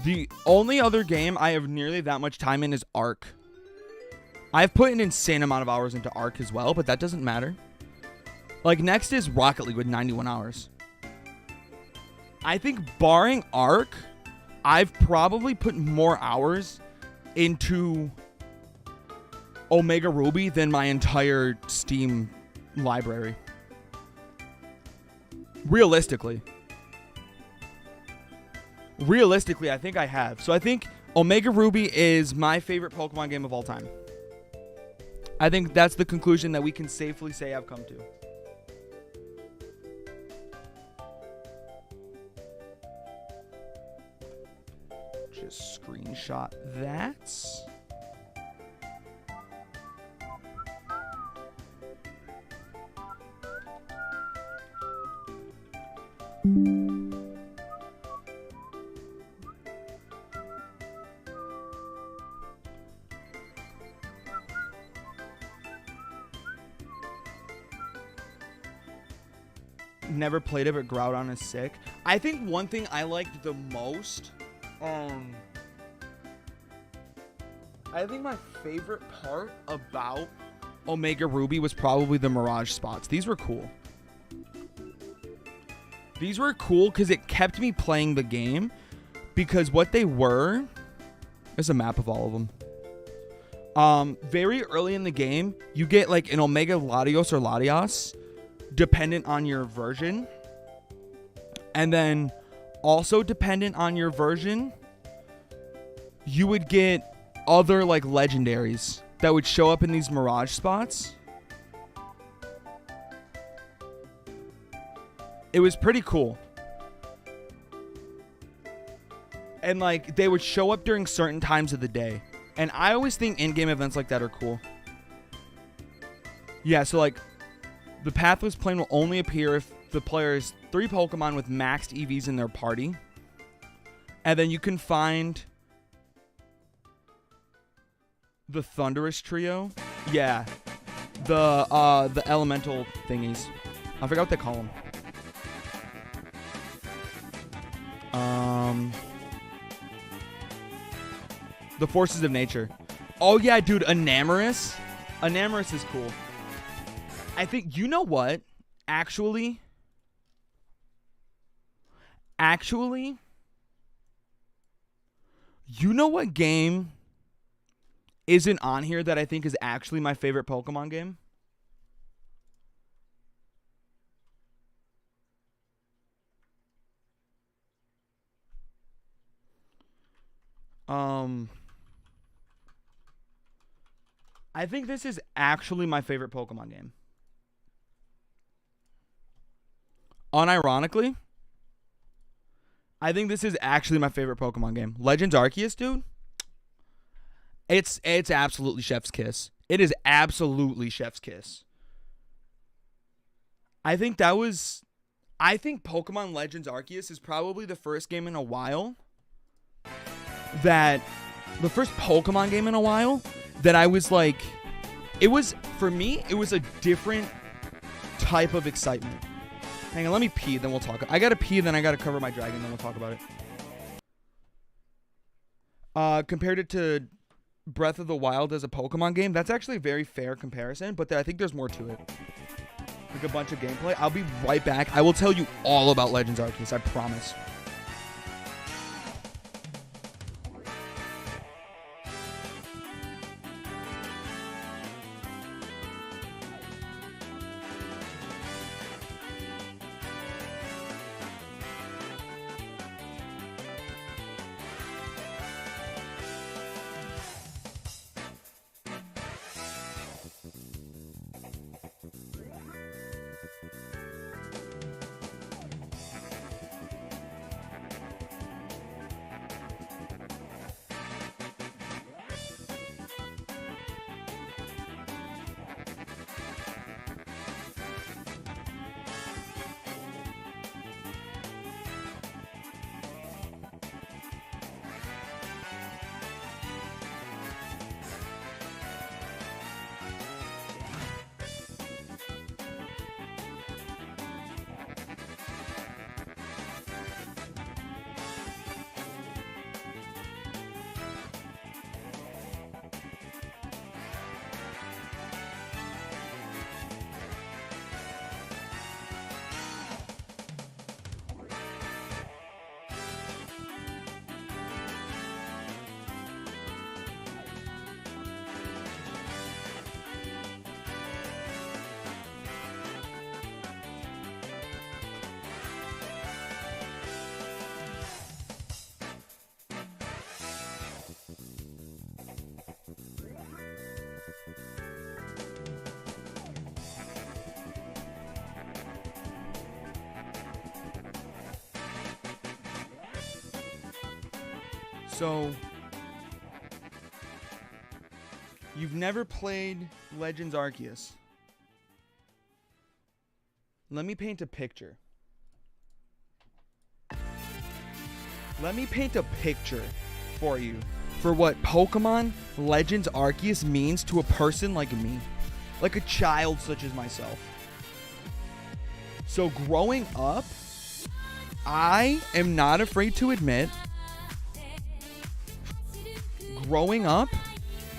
The only other game I have nearly that much time in is Ark. I've put an insane amount of hours into Ark as well, but that doesn't matter. Like, next is Rocket League with 91 hours. I think barring Ark, I've probably put more hours into Omega Ruby than my entire Steam library. Realistically, I think I have. So I think Omega Ruby is my favorite Pokemon game of all time. I think that's the conclusion that we can safely say I've come to. Just screenshot that. Never played it, but Groudon is sick. I think one thing I liked the most, I think my favorite part about Omega Ruby was probably the Mirage spots. These were cool. These were cool because it kept me playing the game, because what they were, there's a map of all of them. Very early in the game, you get like an Omega Latios or Latias, dependent on your version. And then also dependent on your version, you would get other like legendaries that would show up in these Mirage spots. It was pretty cool. And like they would show up during certain times of the day. And I always think in-game events like that are cool. Yeah, so like the Pathless Plane will only appear if the player has 3 Pokemon with maxed EVs in their party. And then you can find the Thunderous Trio. Yeah. The elemental thingies. I forgot what they call them. The Forces of Nature. Oh yeah, dude, Enamorous. Enamorous is cool. I think, you know what? Actually, you know what game isn't on here that I think is actually my favorite Pokemon game? I think this is actually my favorite Pokemon game. Unironically, I think this is actually my favorite Pokemon game. Legends Arceus, dude. It's absolutely chef's kiss. It is absolutely chef's kiss. I think Pokemon Legends Arceus is probably the first game in a while the first Pokemon game in a while that I was like, for me, it was a different type of excitement. Hang on, let me pee, then we'll talk. I gotta pee, then I gotta cover my dragon, then we'll talk about it. Compared it to Breath of the Wild as a Pokemon game, that's actually a very fair comparison, but I think there's more to it. Like a bunch of gameplay. I'll be right back. I will tell you all about Legends Arceus, I promise. So, you've never played Legends Arceus. Let me paint a picture. Let me paint a picture for you for what Pokemon Legends Arceus means to a person like me, like a child such as myself. So growing up, I am not afraid to admit, growing up,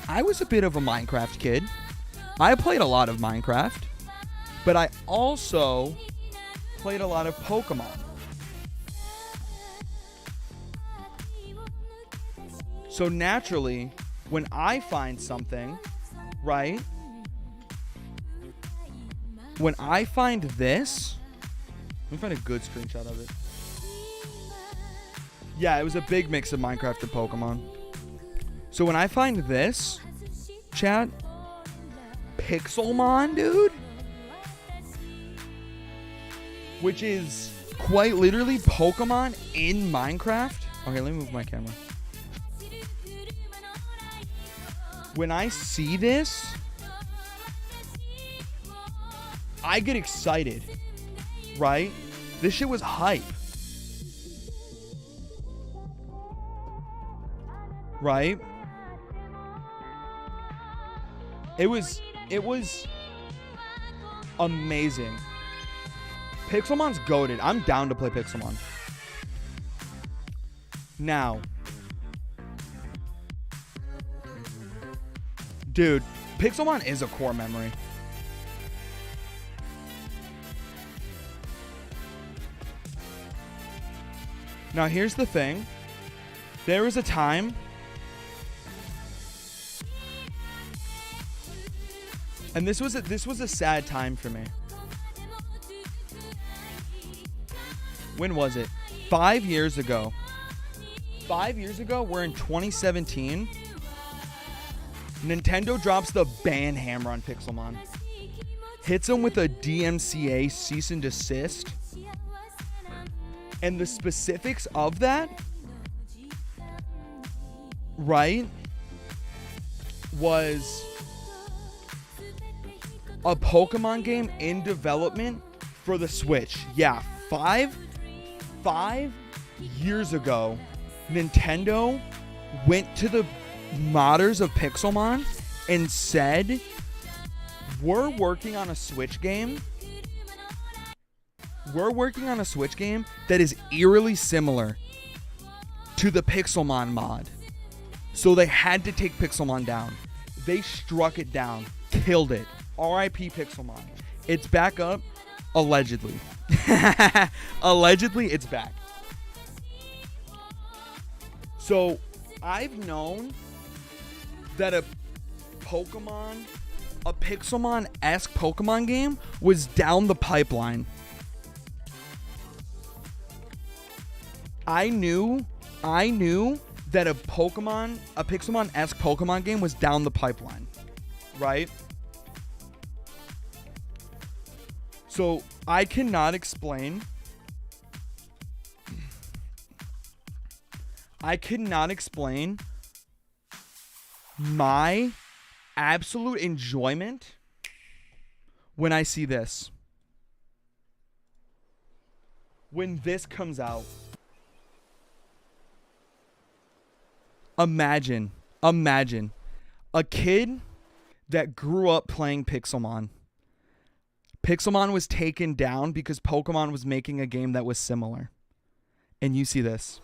I was a bit of a Minecraft kid. I played a lot of Minecraft, but I also played a lot of Pokemon. So naturally, when I find something, right? When I find this, let me find a good screenshot of it. Yeah, it was a big mix of Minecraft and Pokemon. So when I find this, chat, Pixelmon, dude, which is quite literally Pokemon in Minecraft. Okay, let me move my camera. When I see this, I get excited, right? This shit was hype. Right? It was amazing. Pixelmon's goated. I'm down to play Pixelmon. Now, dude, Pixelmon is a core memory. Now, here's the thing. There was a time, and this was a sad time for me. When was it? 5 years ago. 5 years ago, we're in 2017. Nintendo drops the ban hammer on Pixelmon. Hits him with a DMCA cease and desist. And the specifics of that, right, was a Pokemon game in development for the Switch. Yeah, five years ago, Nintendo went to the modders of Pixelmon and said, we're working on a Switch game. We're working on a Switch game that is eerily similar to the Pixelmon mod. So they had to take Pixelmon down. They struck it down, killed it. R.I.P. Pixelmon. It's back up, allegedly. Allegedly, it's back. So I've known that a Pixelmon-esque Pokemon game was down the pipeline. I knew that a Pixelmon-esque Pokemon game was down the pipeline, right? So I cannot explain my absolute enjoyment when I see this. When this comes out. Imagine a kid that grew up playing Pixelmon. Pixelmon was taken down because Pokemon was making a game that was similar. And you see this.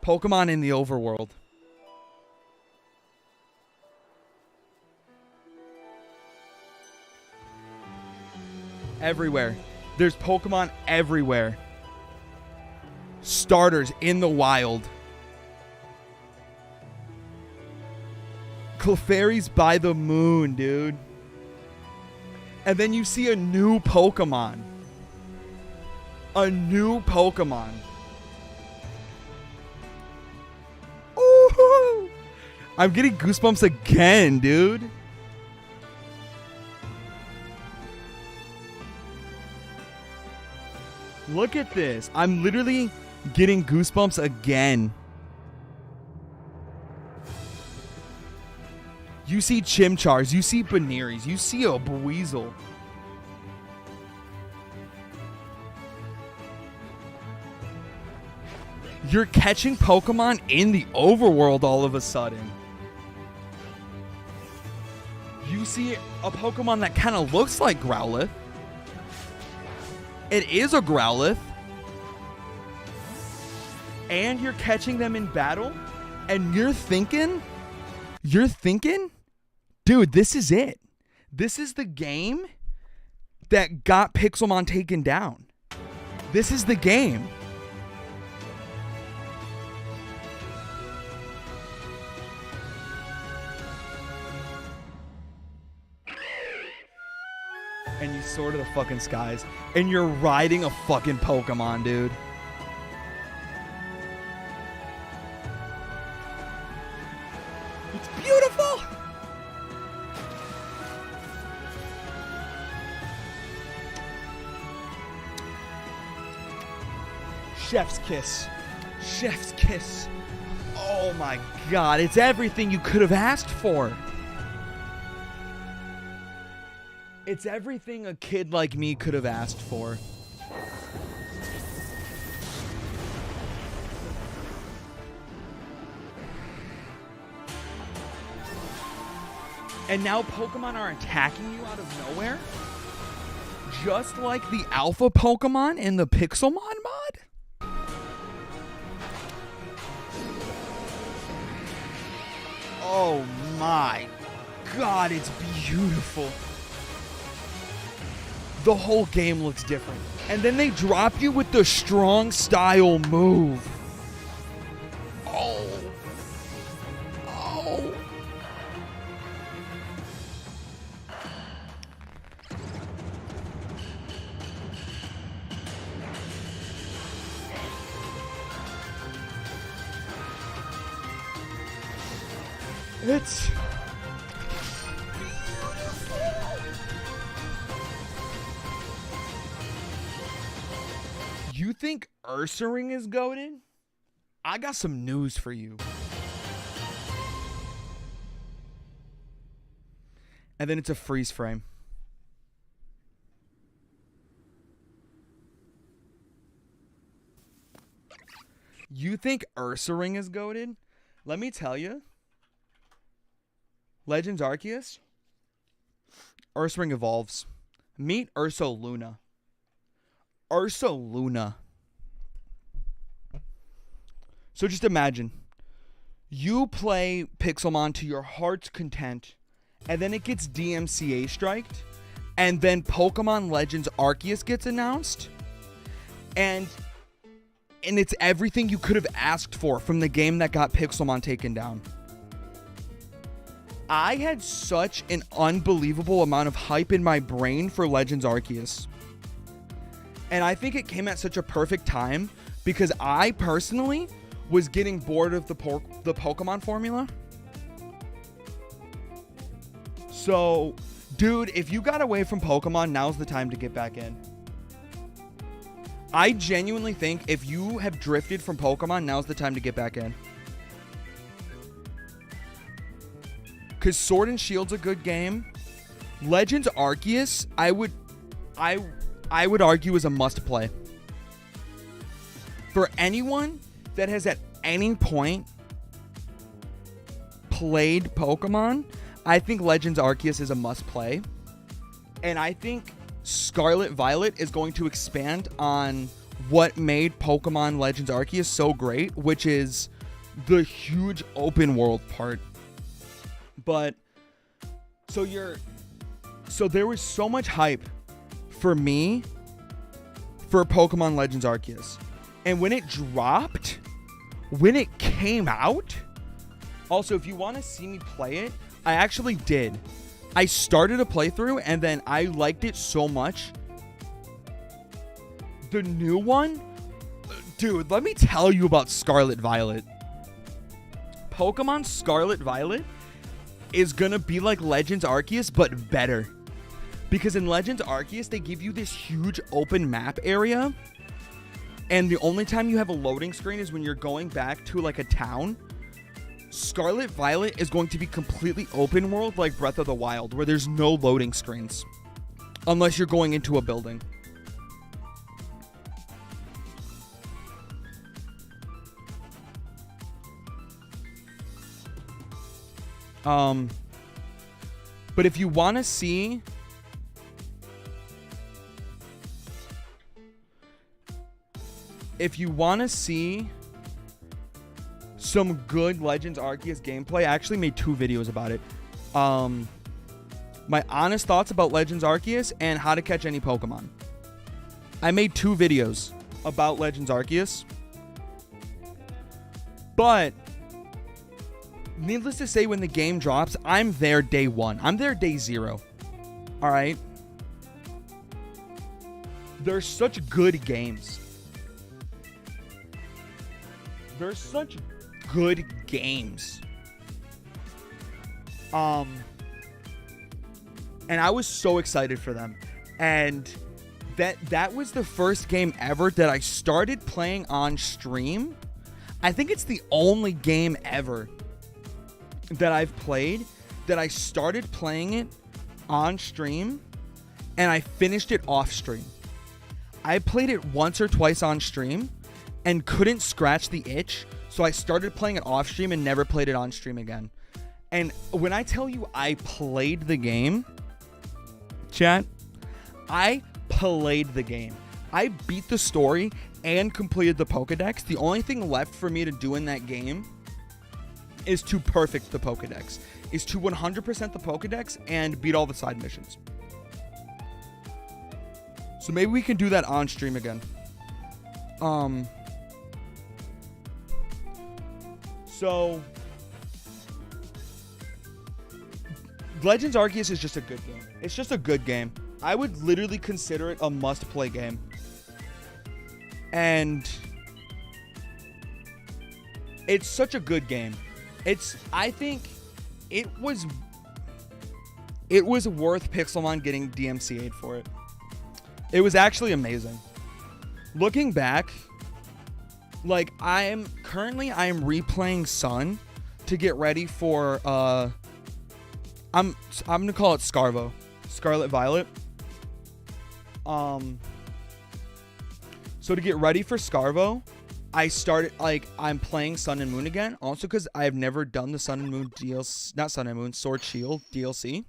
Pokemon in the overworld. Everywhere. There's Pokemon everywhere. Starters in the wild. Clefairy's by the moon, dude. And then you see a new Pokemon. A new Pokemon. Ooh! I'm getting goosebumps again, dude. Look at this. I'm literally Getting goosebumps again. You see Chimchars, you see Baneries, you see a Buizel. You're catching Pokemon in the overworld all of a sudden. You see a Pokemon that kind of looks like Growlithe. It is a Growlithe. And you're catching them in battle. And you're thinking, dude, this is it. This is the game that got Pixelmon taken down. This is the game. And you soar to the fucking skies. And you're riding a fucking Pokemon, dude. It's beautiful! Chef's kiss. Chef's kiss. Oh my god, it's everything you could have asked for. It's everything a kid like me could have asked for. And now Pokemon are attacking you out of nowhere? Just like the alpha Pokemon in the Pixelmon mod? Oh my god, it's beautiful. The whole game looks different. And then they drop you with the strong style move. Oh. Oh. It's You think Ursaring is goated? I got some news for you. And then it's a freeze frame. You think Ursaring is goated? Let me tell you. Legends Arceus. Ursaring evolves. Meet Ursaluna. Ursaluna. So just imagine. You play Pixelmon to your heart's content, and then it gets DMCA striked, and then Pokemon Legends Arceus gets announced, and it's everything you could have asked for from the game that got Pixelmon taken down. I had such an unbelievable amount of hype in my brain for Legends Arceus. And I think it came at such a perfect time because I personally was getting bored of the Pokemon formula. So, dude, if you got away from Pokemon, now's the time to get back in. I genuinely think if you have drifted from Pokemon, now's the time to get back in. Because Sword and Shield's a good game. Legends Arceus, I would argue is a must play. For anyone that has at any point played Pokemon, I think Legends Arceus is a must play. And I think Scarlet Violet is going to expand on what made Pokemon Legends Arceus so great, which is the huge open world part. But so there was so much hype for me for Pokemon Legends Arceus. And when it dropped, when it came out, also if you want to see me play it, I actually did. I started a playthrough and then I liked it so much. The new one, dude, let me tell you about Scarlet Violet. Pokemon Scarlet Violet is gonna be like Legends Arceus, but better. Because in Legends Arceus, they give you this huge open map area. and the only time you have a loading screen is when you're going back to like a town. Scarlet Violet is going to be completely open world like Breath of the Wild, where there's no loading screens unless you're going into a building. But if you want to see some good Legends Arceus gameplay, I actually made 2 videos about it. My honest thoughts about Legends Arceus and how to catch any Pokemon. I made 2 videos about Legends Arceus. But needless to say, when the game drops, I'm there day 1. I'm there day 0. All right? They're such good games. They're such good games. And I was so excited for them. And that was the first game ever that I started playing on stream. I think it's the only game ever that I've played that I started playing it on stream and I finished it off stream. I played it once or twice on stream and couldn't scratch the itch, so I started playing it off stream and never played it on stream again. And when I tell you I played the game, chat, I played the game. I beat the story and completed the Pokedex. The only thing left for me to do in that game is to perfect the Pokedex, is to 100% the Pokedex and beat all the side missions. So maybe we can do that on stream again. So Legends Arceus is just a good game. It's just a good game. I would literally consider it a must-play game. And it's such a good game. I think it was worth Pixelmon getting DMCA'd for it. It was actually amazing. Looking back, like I am replaying Sun to get ready for I'm gonna call it Scarlet Violet. So to get ready for Scarvo, I started I'm playing Sun and Moon again. Also because I've never done the Sun and Moon DLC, not Sun and Moon, Sword Shield DLC.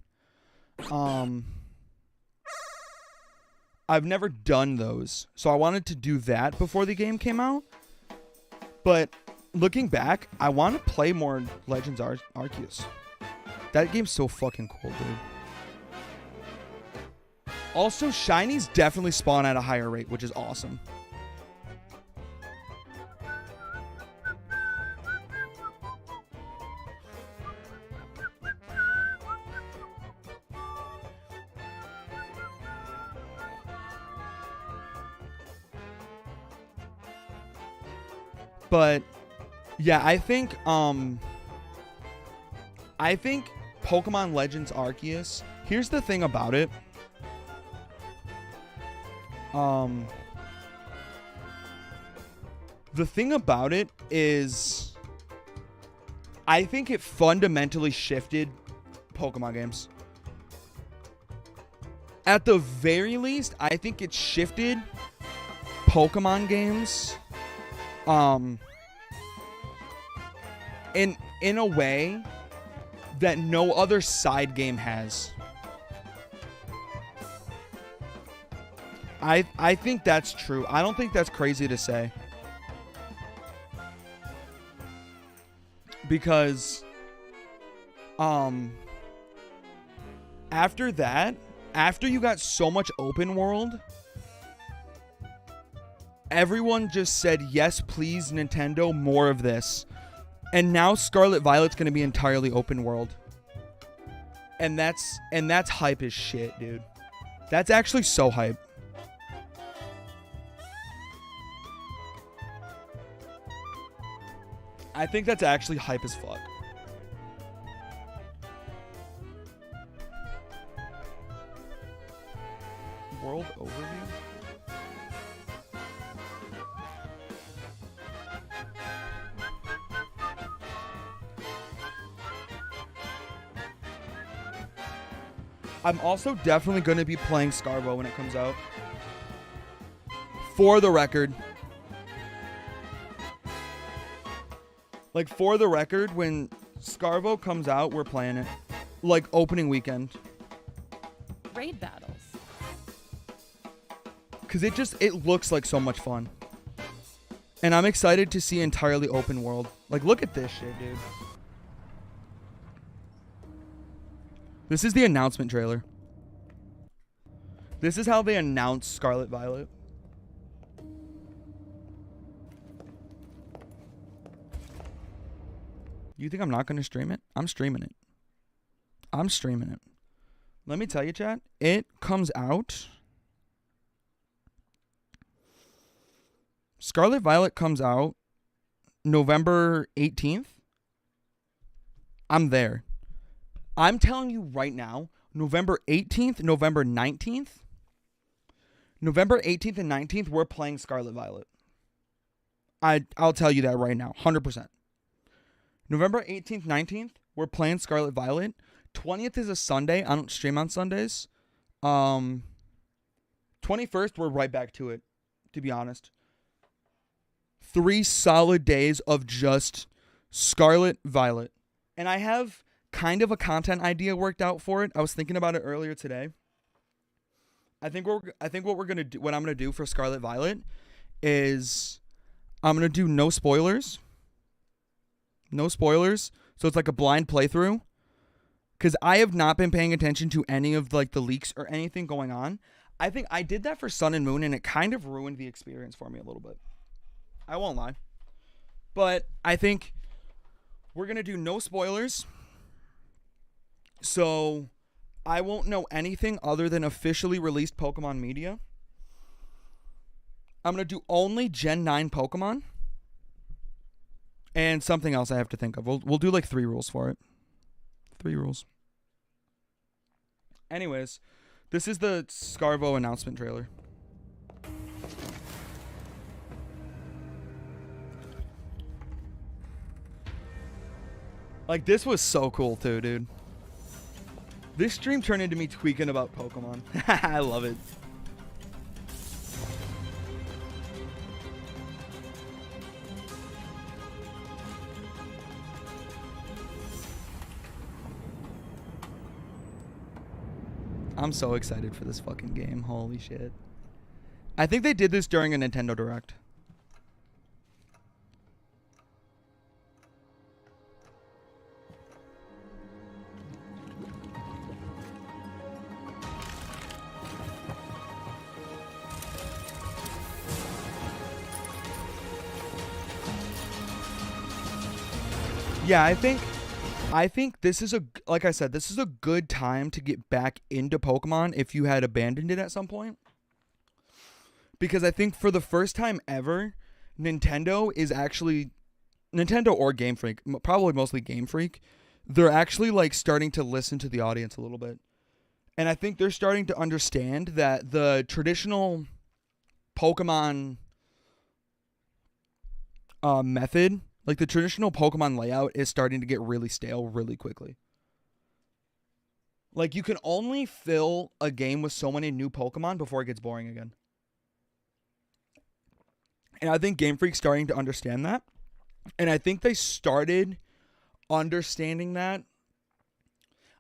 I've never done those, so I wanted to do that before the game came out. But looking back, I want to play more Legends Arceus. That game's so fucking cool, dude. Also, shinies definitely spawn at a higher rate, which is awesome. But yeah, I think Pokemon Legends Arceus, here's the thing about it. The thing about it is I think it fundamentally shifted Pokemon games. At the very least, I think it shifted Pokemon games in a way that no other side game has. I think that's true. I don't think that's crazy to say. Because after that, after you got so much open world, everyone just said, yes, please, Nintendo, more of this. And now Scarlet Violet's going to be entirely open world. And that's hype as shit, dude. That's actually so hype. I think that's actually hype as fuck. World overview? I'm also definitely going to be playing Scarvo when it comes out. For the record. Like, for the record, when Scarvo comes out, we're playing it. Like, opening weekend. Raid battles. Because it looks like so much fun. And I'm excited to see entirely open world. Like, look at this shit, dude. This is the announcement trailer. This is how they announce Scarlet Violet. You think I'm not going to stream it? I'm streaming it. I'm streaming it. Let me tell you, chat. It comes out. Scarlet Violet comes out November 18th. I'm there. I'm telling you right now, November 18th, November 19th. November 18th and 19th, we're playing Scarlet Violet. I'll tell you that right now, 100%. November 18th, 19th, we're playing Scarlet Violet. 20th is a Sunday. I don't stream on Sundays. 21st, we're right back to it, to be honest. 3 solid days of just Scarlet Violet. And I have kind of a content idea worked out for it. I was thinking about it earlier today. I think what we're gonna do, what I'm gonna do for Scarlet Violet, is I'm gonna do no spoilers. No spoilers. So it's like a blind playthrough. Because I have not been paying attention to any of like the leaks or anything going on. I think I did that for Sun and Moon, and it kind of ruined the experience for me a little bit. I won't lie. But I think we're gonna do no spoilers. So I won't know anything other than officially released Pokemon media. I'm going to do only Gen 9 Pokemon. And something else I have to think of. We'll do like 3 rules for it. 3 rules. Anyways, this is the Scarvo announcement trailer. Like, this was so cool too, dude. This stream turned into me tweaking about Pokemon. I love it. I'm so excited for this fucking game. Holy shit. I think they did this during a Nintendo Direct. Yeah, I think this is like I said, this is a good time to get back into Pokemon if you had abandoned it at some point. Because I think for the first time ever, Nintendo or Game Freak, probably mostly Game Freak, they're actually like starting to listen to the audience a little bit. And I think they're starting to understand that the traditional Pokemon method, like the traditional Pokemon layout, is starting to get really stale really quickly. Like, you can only fill a game with so many new Pokemon before it gets boring again. And I think Game Freak's starting to understand that. And I think they started understanding that.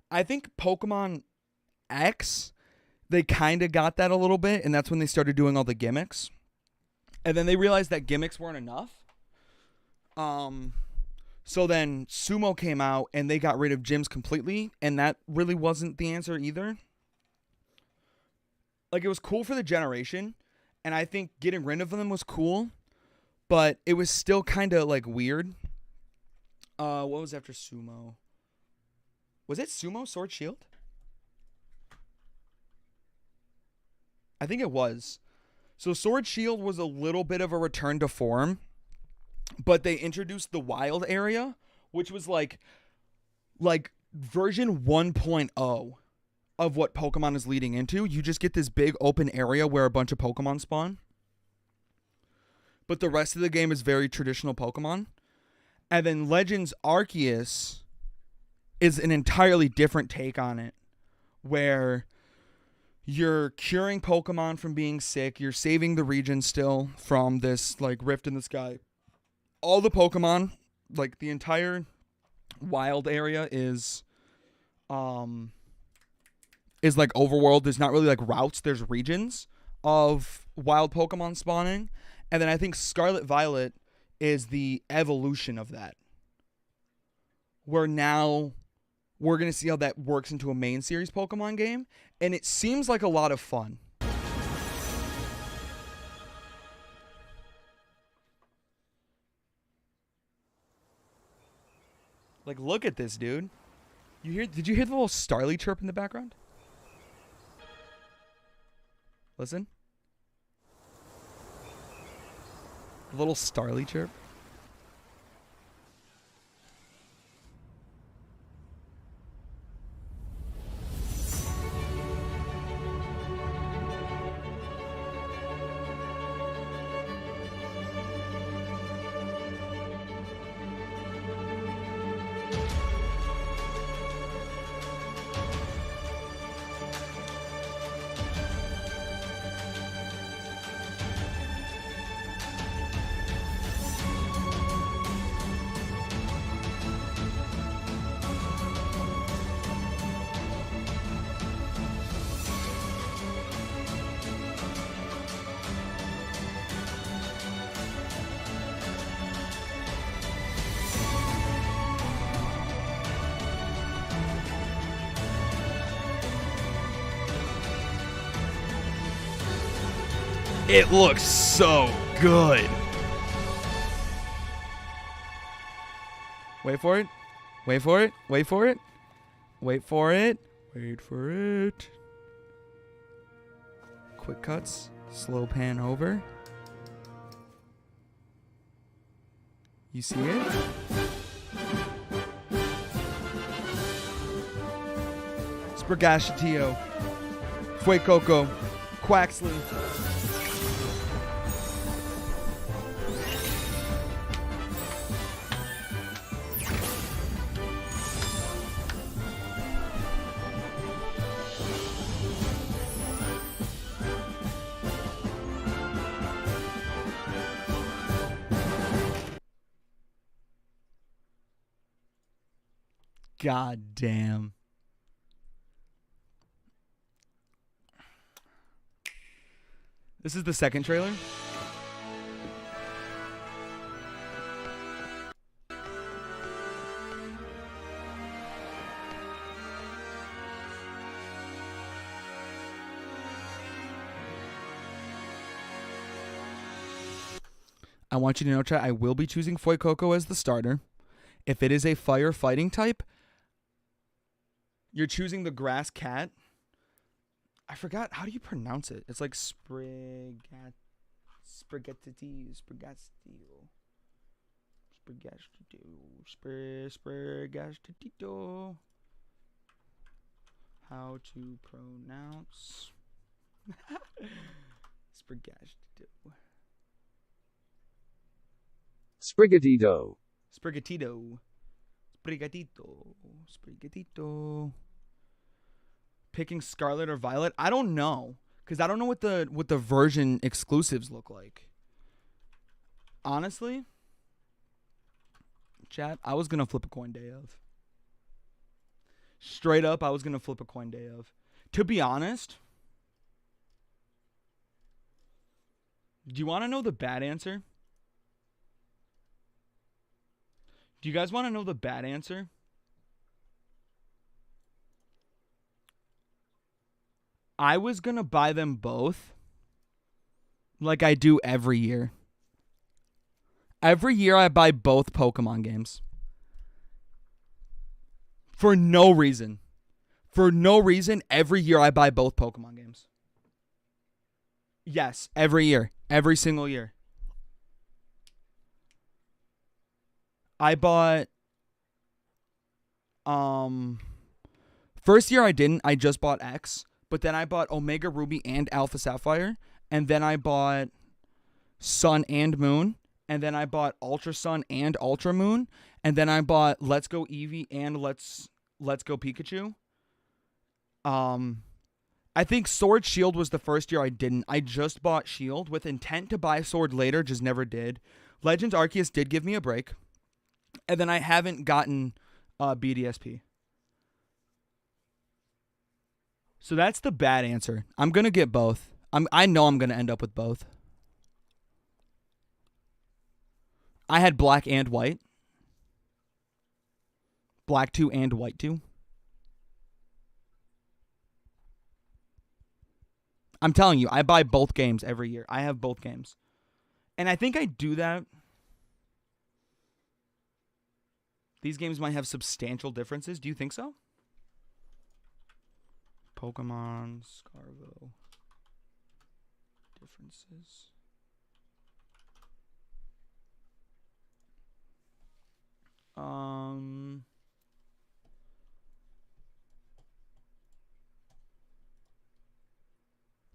I think Pokemon X, they kind of got that a little bit, and that's when they started doing all the gimmicks. And then they realized that gimmicks weren't enough. So then Sumo came out and they got rid of gyms completely, and that really wasn't the answer either. Like, it was cool for the generation, and I think getting rid of them was cool, but it was still kind of like weird. What was after Sumo? Was it Sumo Sword Shield? I think it was. So Sword Shield was a little bit of a return to form. But they introduced the wild area, which was like version 1.0 of what Pokemon is leading into. You just get this big open area where a bunch of Pokemon spawn. But the rest of the game is very traditional Pokemon. And then Legends Arceus is an entirely different take on it, where you're curing Pokemon from being sick. You're saving the region still from this like rift in the sky. All the Pokemon, like the entire wild area is like overworld. There's not really like routes. There's regions of wild Pokemon spawning. And then I think Scarlet Violet is the evolution of that. Where now we're going to see how that works into a main series Pokemon game. And it seems like a lot of fun. Like, look at this, dude. Did you hear the little Starly chirp in the background? Listen. The little Starly chirp. It looks so good. Wait for it. Wait for it. Wait for it. Wait for it. Wait for it. Quick cuts. Slow pan over. You see it? Sprigatito. Fuecoco. Quaxley. God damn. This is the second trailer. I want you to know, chat, I will be choosing Fuecoco as the starter. If it is a fire fighting type, you're choosing the grass cat. I forgot, how do you pronounce it? It's like Sprigatito. How to pronounce Sprigatito. Sprigatito. Sprigatito. Picking Scarlet or Violet? I don't know, because I don't know what the version exclusives look like. Honestly, chat, I was gonna flip a coin day of. Straight up, I was gonna flip a coin day of. To be honest, do you want to know the bad answer? Do you guys want to know the bad answer? I was going to buy them both like I do every year. Every year I buy both Pokemon games. For no reason. For no reason, every year I buy both Pokemon games. Yes, every year. Every single year. I bought first year I didn't. I just bought X. But then I bought Omega Ruby and Alpha Sapphire. And then I bought Sun and Moon. And then I bought Ultra Sun and Ultra Moon. And then I bought Let's Go Eevee and Let's Go Pikachu. I think Sword Shield was the first year I didn't. I just bought Shield with intent to buy Sword later, just never did. Legends Arceus did give me a break. And then I haven't gotten BDSP. So that's the bad answer. I'm going to get both. I know I'm going to end up with both. I had black and white. Black 2 and white 2. I'm telling you, I buy both games every year. I have both games. And I think I do that. These games might have substantial differences. Do you think so? Pokemon, Scarvo. Differences.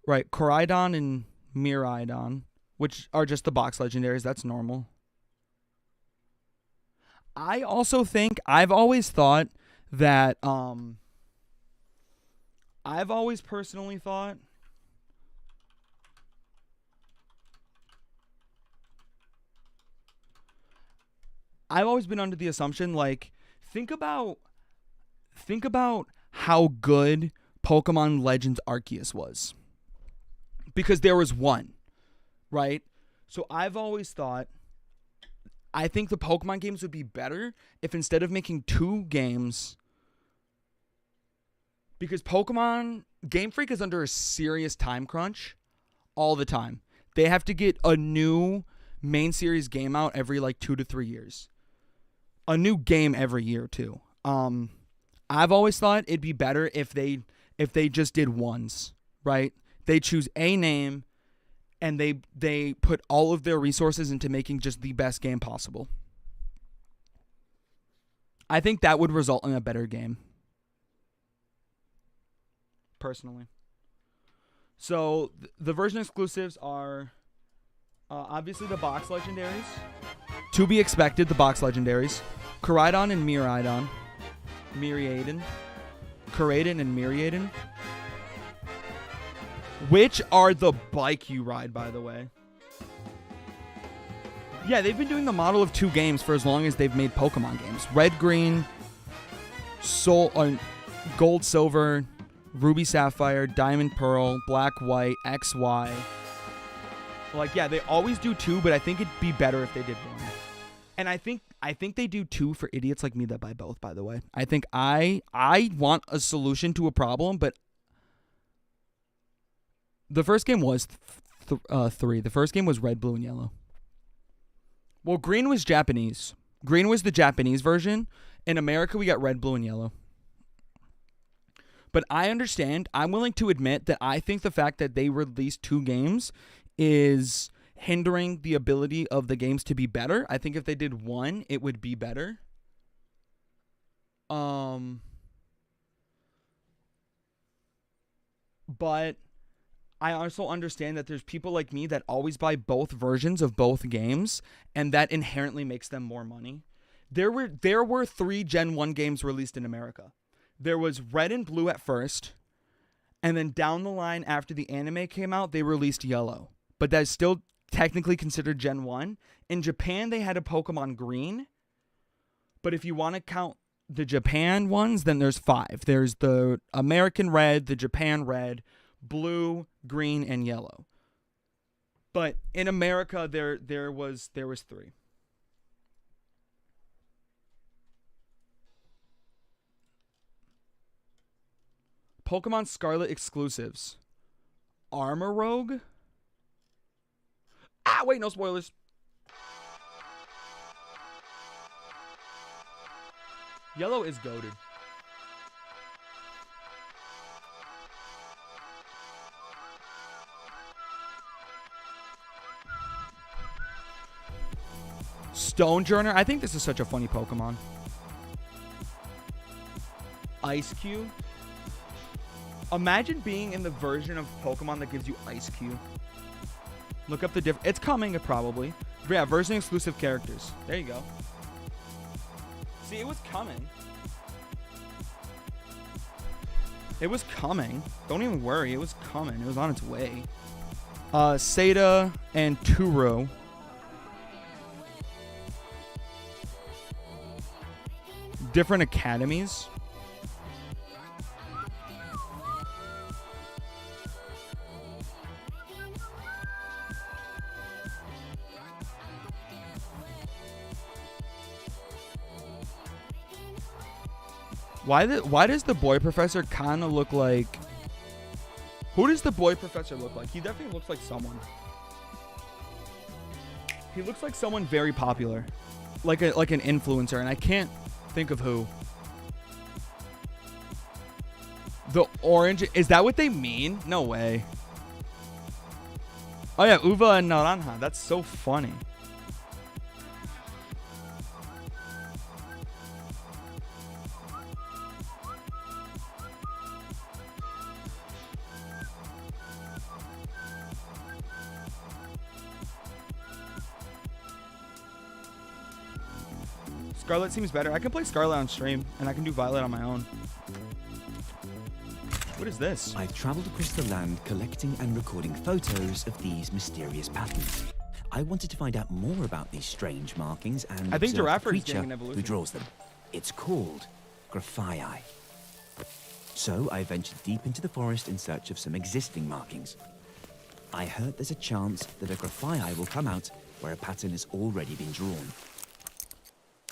Right, Koraidon and Miraidon, which are just the box legendaries. That's normal. I also think, I've always thought that, I've always personally thought I've always been under the assumption, like, think about how good Pokemon Legends Arceus was. Because there was one, right? So I've always thought, I think the Pokemon games would be better if instead of making 2 games, because Pokemon, Game Freak is under a serious time crunch all the time. They have to get a new main series game out every like 2 to 3 years. A new game every year too. I've always thought it'd be better if they just did ones, right? They choose a name and they put all of their resources into making just the best game possible. I think that would result in a better game. Personally. So the version exclusives are obviously the box legendaries. To be expected, the box legendaries. Koraidon and Miraidon. Koraidon and Miraidon. Which are the bike you ride, by the way. Yeah, they've been doing the model of 2 games for as long as they've made Pokemon games. Red, Green, Gold, Silver, Ruby, Sapphire, Diamond, Pearl, Black, White, XY. Like, yeah, they always do 2, but I think it'd be better if they did 1. And I think they do 2 for idiots like me that buy both, by the way. I think I want a solution to a problem, but the first game was 3. The first game was Red, Blue, and Yellow. Well, Green was Japanese. Green was the Japanese version. In America, we got Red, Blue, and Yellow. But I understand. I'm willing to admit that I think the fact that they released 2 games is hindering the ability of the games to be better. I think if they did 1, it would be better. But I also understand that there's people like me that always buy both versions of both games, and that inherently makes them more money. There were 3 Gen 1 games released in America. There was Red and Blue at first, and then down the line after the anime came out, they released Yellow. But that's still technically considered Gen 1. In Japan, they had a Pokemon Green. But if you want to count the Japan ones, then there's 5. There's the American Red, the Japan Red, Blue, Green, and Yellow. But in America, there was 3. Pokemon Scarlet exclusives. Armor Rogue? Ah, wait, no spoilers. Yellow is goated. Stonejourner. I think this is such a funny Pokemon. Ice Cube. Imagine being in the version of Pokemon that gives you Ice Cube. Look up the difference. It's coming, probably. But yeah, version exclusive characters. There you go. See, it was coming. It was coming. Don't even worry. It was coming. It was on its way. Seda and Turo. Different academies. Why does the boy professor kind of look like... Who does the boy professor look like? He definitely looks like someone. He looks like someone very popular. Like an influencer, and I can't think of who. The orange... Is that what they mean? No way. Oh yeah, Uva and Naranja. That's so funny. Scarlet seems better. I can play Scarlet on stream, and I can do Violet on my own. What is this? I traveled across the land collecting and recording photos of these mysterious patterns. I wanted to find out more about these strange markings and I think observe Giraffe the is getting creature an evolution. who draws them. It's called Graphii. So I ventured deep into the forest in search of some existing markings. I heard there's a chance that a Graphii will come out where a pattern has already been drawn.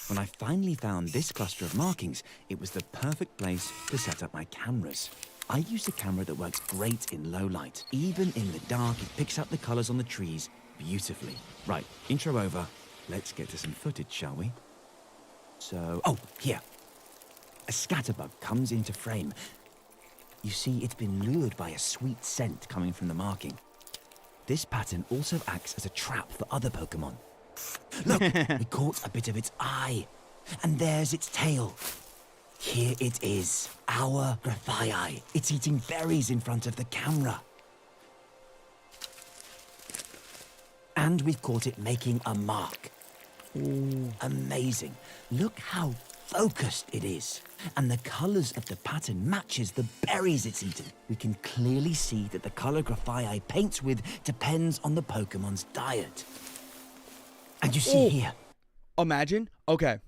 When I finally found this cluster of markings, it was the perfect place to set up my cameras. I use a camera that works great in low light. Even in the dark, it picks up the colors on the trees beautifully. Right, intro over. Let's get to some footage, shall we? So, oh, here. A scatterbug comes into frame. You see, it's been lured by a sweet scent coming from the marking. This pattern also acts as a trap for other Pokemon. Look, we caught a bit of its eye. And there's its tail. Here it is, our Graphii. It's eating berries in front of the camera. And we've caught it making a mark. Ooh. Amazing. Look how focused it is. And the colors of the pattern matches the berries it's eaten. We can clearly see that the color Graphii paints with depends on the Pokemon's diet. And you see here. Imagine. Okay.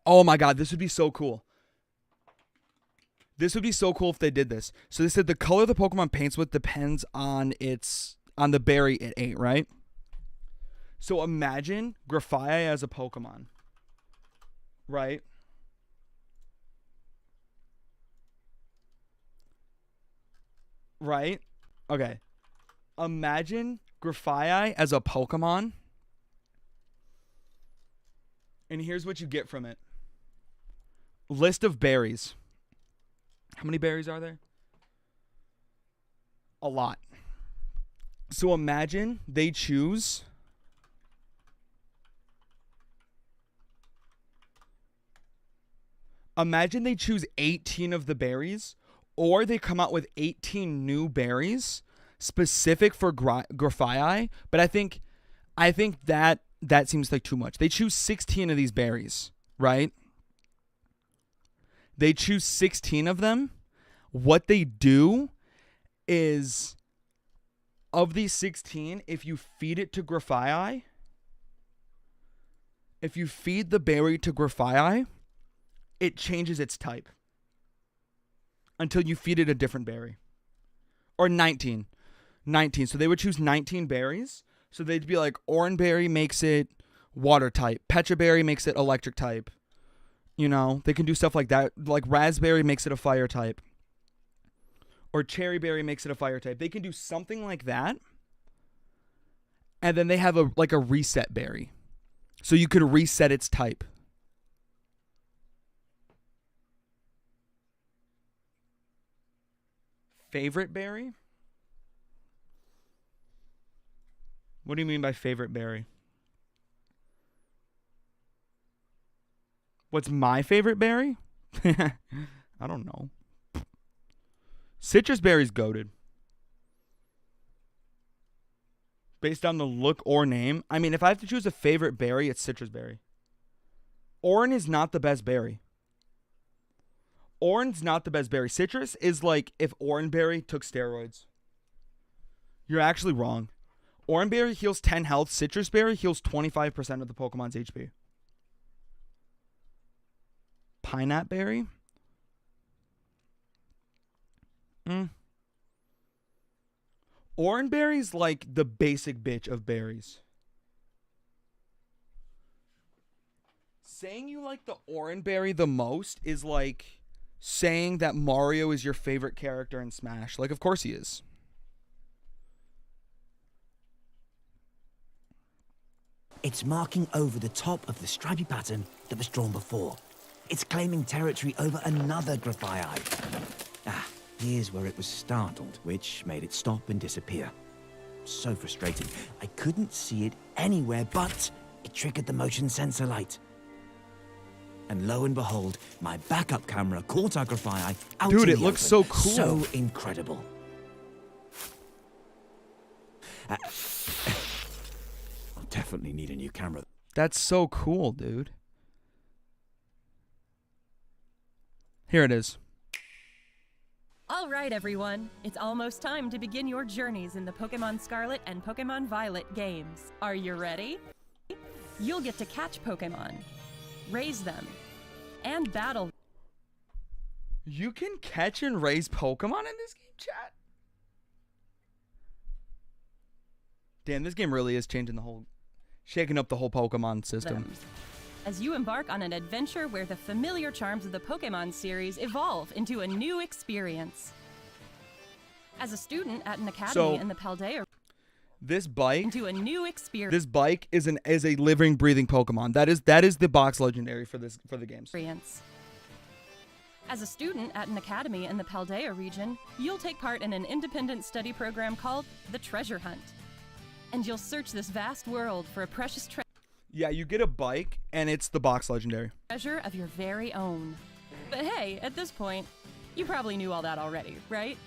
Oh my god, this would be so cool. This would be so cool if they did this. So they said the color the Pokemon paints with depends on the berry it ate, right? So imagine Graphii as a Pokemon. Right? Right? Okay. Imagine Graphii as a Pokemon. And here's what you get from it. List of berries. How many berries are there? A lot. So imagine they choose... Imagine they choose 18 of the berries, or they come out with 18 new berries specific for Graphii, but I think that seems like too much. They choose 16 of these berries, right? They choose 16 of them. What they do is, of these 16, if you feed it to Graphii, if you feed the berry to Graphii, it changes its type until you feed it a different berry. Or 19. So they would choose 19 berries. So they'd be like, Oranberry makes it water type. Petraberry makes it electric type. You know, they can do stuff like that. Like Raspberry makes it a fire type. Or Cherryberry makes it a fire type. They can do something like that. And then they have a reset berry. So you could reset its type. Favorite berry? What do you mean by favorite berry? What's my favorite berry? I don't know. Citrus berry's goated. Based on the look or name. I mean, if I have to choose a favorite berry, it's citrus berry. Oran is not the best berry. Orange's not the best berry. Citrus is like if Orangeberry took steroids. You're actually wrong. Orangeberry heals 10 health. Citrus Berry heals 25% of the Pokemon's HP. Pineapple Berry? Orangeberry's like the basic bitch of berries. Saying you like the Orangeberry the most is like saying that Mario is your favorite character in Smash. Like, of course he is. It's marking over the top of the stripy pattern that was drawn before. It's claiming territory over another Grafaiai. Ah, here's where it was startled, which made it stop and disappear. So frustrating. I couldn't see it anywhere, but it triggered the motion sensor light. And lo and behold, my backup camera caught our Grafaiai out Dude, in it the looks open. so cool. So incredible. I'll definitely need a new camera. That's so cool, dude. Here it is. All right, everyone. It's almost time to begin your journeys in the Pokemon Scarlet and Pokemon Violet games. Are you ready? You'll get to catch Pokemon, raise them, and battle. You can catch and raise Pokemon in this game, chat? Damn, this game really is changing shaking up the whole Pokemon system. As you embark on an adventure where the familiar charms of the Pokemon series evolve into a new experience. As a student at an academy in the Paldea, This bike into a new experience. This bike is a living, breathing Pokemon. That is the box legendary for the games. As a student at an academy in the Paldea region, you'll take part in an independent study program called the Treasure Hunt. And you'll search this vast world for a precious Yeah, you get a bike, and it's the box legendary. treasure of your very own. But hey, at this point, you probably knew all that already, right?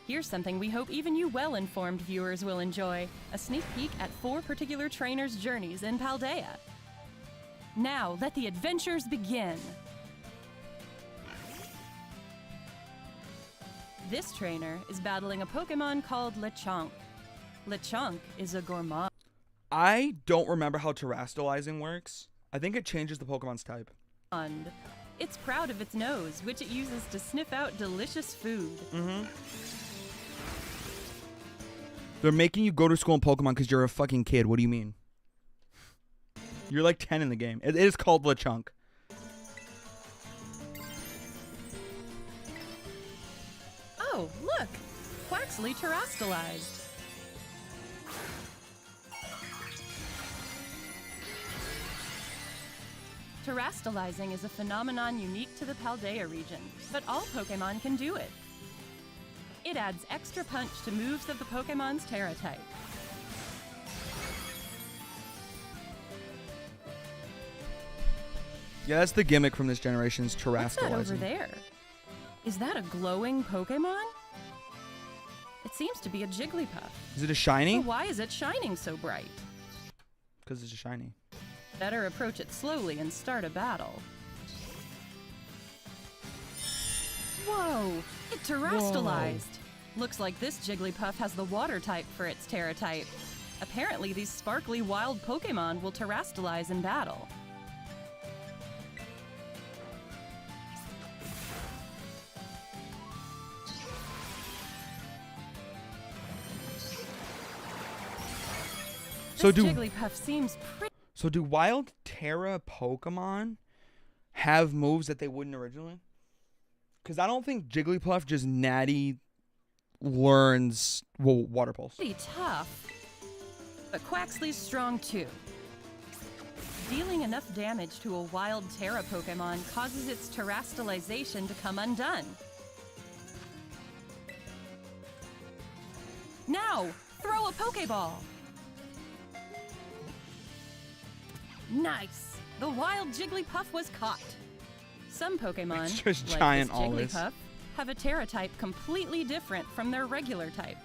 Here's something we hope even you well-informed viewers will enjoy. A sneak peek at 4 particular trainers' journeys in Paldea. Now, let the adventures begin. This trainer is battling a Pokemon called Lechonk. Lechonk is a gourmand. I don't remember how terastallizing works. I think it changes the Pokemon's type. It's proud of its nose, which it uses to sniff out delicious food. They're making you go to school in Pokemon because you're a fucking kid. What do you mean? You're like 10 in the game. It is called Lechonk. Oh, look! Quaxley terastallized. Terastallizing is a phenomenon unique to the Paldea region, but all Pokemon can do it. It adds extra punch to moves of the Pokemon's Terra type. Yeah, that's the gimmick from this generation's What's that over terastallizing. there? Is that a glowing Pokemon? It seems to be a Jigglypuff. Is it a shiny? But why is it shining so bright? Because it's a shiny. Better approach it slowly and start a battle. Whoa! It terastallized! Looks like this Jigglypuff has the water type for its Terra type. Apparently, these sparkly wild Pokemon will terastallize in battle. So This do Jigglypuff seems pretty. So do wild Terra Pokemon have moves that they wouldn't originally? Because I don't think Jigglypuff just natty learns Water Pulse. Pretty tough, but Quaxly's strong too. Dealing enough damage to a wild Terra Pokemon causes its terastallization to come undone. Now, throw a Pokeball! Nice! The wild Jigglypuff was caught. Some Pokemon, It's just like giant this always. Jigglypuff, have a Terra type completely different from their regular type.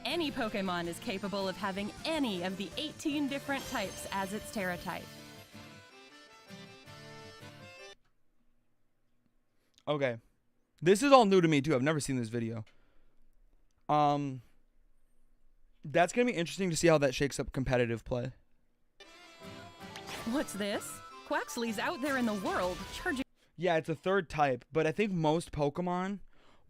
Any Pokemon is capable of having any of the 18 different types as its Terra type. Okay. This is all new to me too. I've never seen this video. That's gonna be interesting to see how that shakes up competitive play. What's this? Quaxly's out there in the world, charging. Yeah, it's a third type, but I think most Pokemon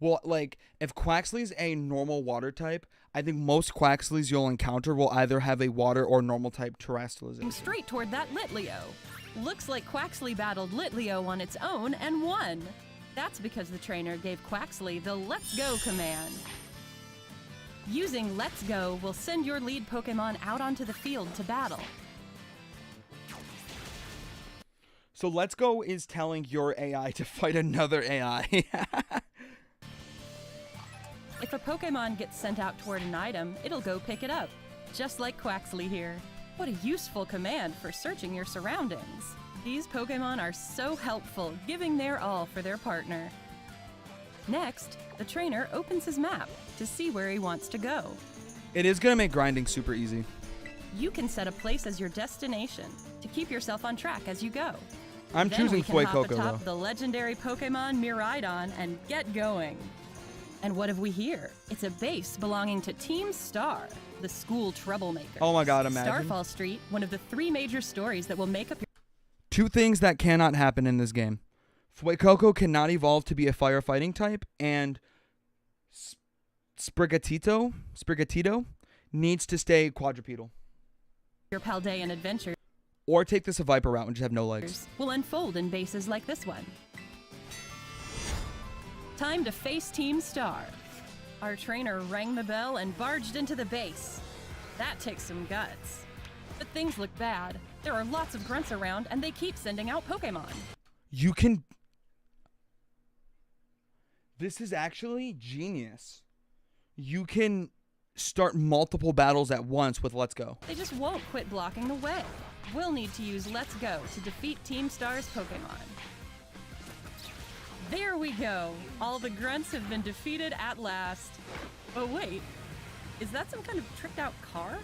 will, like, if Quaxly's a normal water type, I think most Quaxlys you'll encounter will either have a water or normal type terrestrialization. Straight toward that Litleo. Looks like Quaxly battled Litleo on its own and won. That's because the trainer gave Quaxly the Let's Go command. Using Let's Go will send your lead Pokemon out onto the field to battle. So Let's Go is telling your AI to fight another AI. If a Pokemon gets sent out toward an item, it'll go pick it up. Just like Quaxly here. What a useful command for searching your surroundings. These Pokemon are so helpful, giving their all for their partner. Next, the trainer opens his map to see where he wants to go. It is going to make grinding super easy. You can set a place as your destination to keep yourself on track as you go. I'm Then choosing we can hop Fuecoco, atop though. the legendary Pokemon Miraidon and get going. And what have we here? It's a base belonging to Team Star, the school troublemaker. Oh my god, imagine. Starfall Street, one of the 3 major stories that will make up your 2 things that cannot happen in this game. Fuecoco cannot evolve to be a firefighting type, and Sprigatito needs to stay quadrupedal. Paldean adventures Or take the Seviper route and just have no legs. will unfold in bases like this one. Time to face Team Star. Our trainer rang the bell and barged into the base. That takes some guts. But things look bad. There are lots of grunts around, and they keep sending out Pokemon. You can... This is actually genius. You can start multiple battles at once with Let's Go. They just won't quit blocking the way. We'll need to use Let's Go to defeat Team Star's Pokemon. There we go. All the grunts have been defeated at last. Oh wait, is that some kind of tricked out car?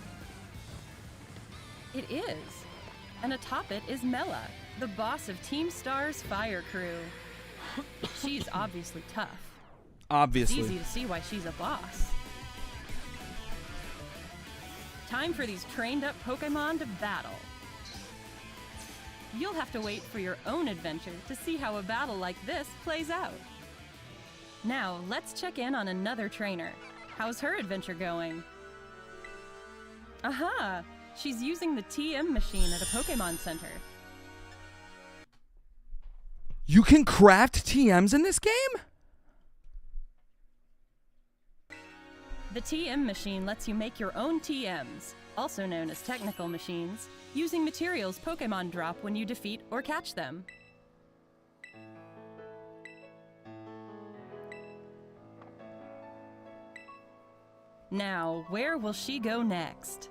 It is. And atop it is Mela, the boss of Team Star's fire crew. She's obviously tough. Obviously. It's easy to see why she's a boss. Time for these trained up Pokemon to battle. You'll have to wait for your own adventure to see how a battle like this plays out. Now, let's check in on another trainer. How's her adventure going? Aha! She's using the TM machine at a Pokemon Center. You can craft TMs in this game? The TM machine lets you make your own TMs, also known as technical machines, using materials Pokemon drop when you defeat or catch them. Now, where will she go next?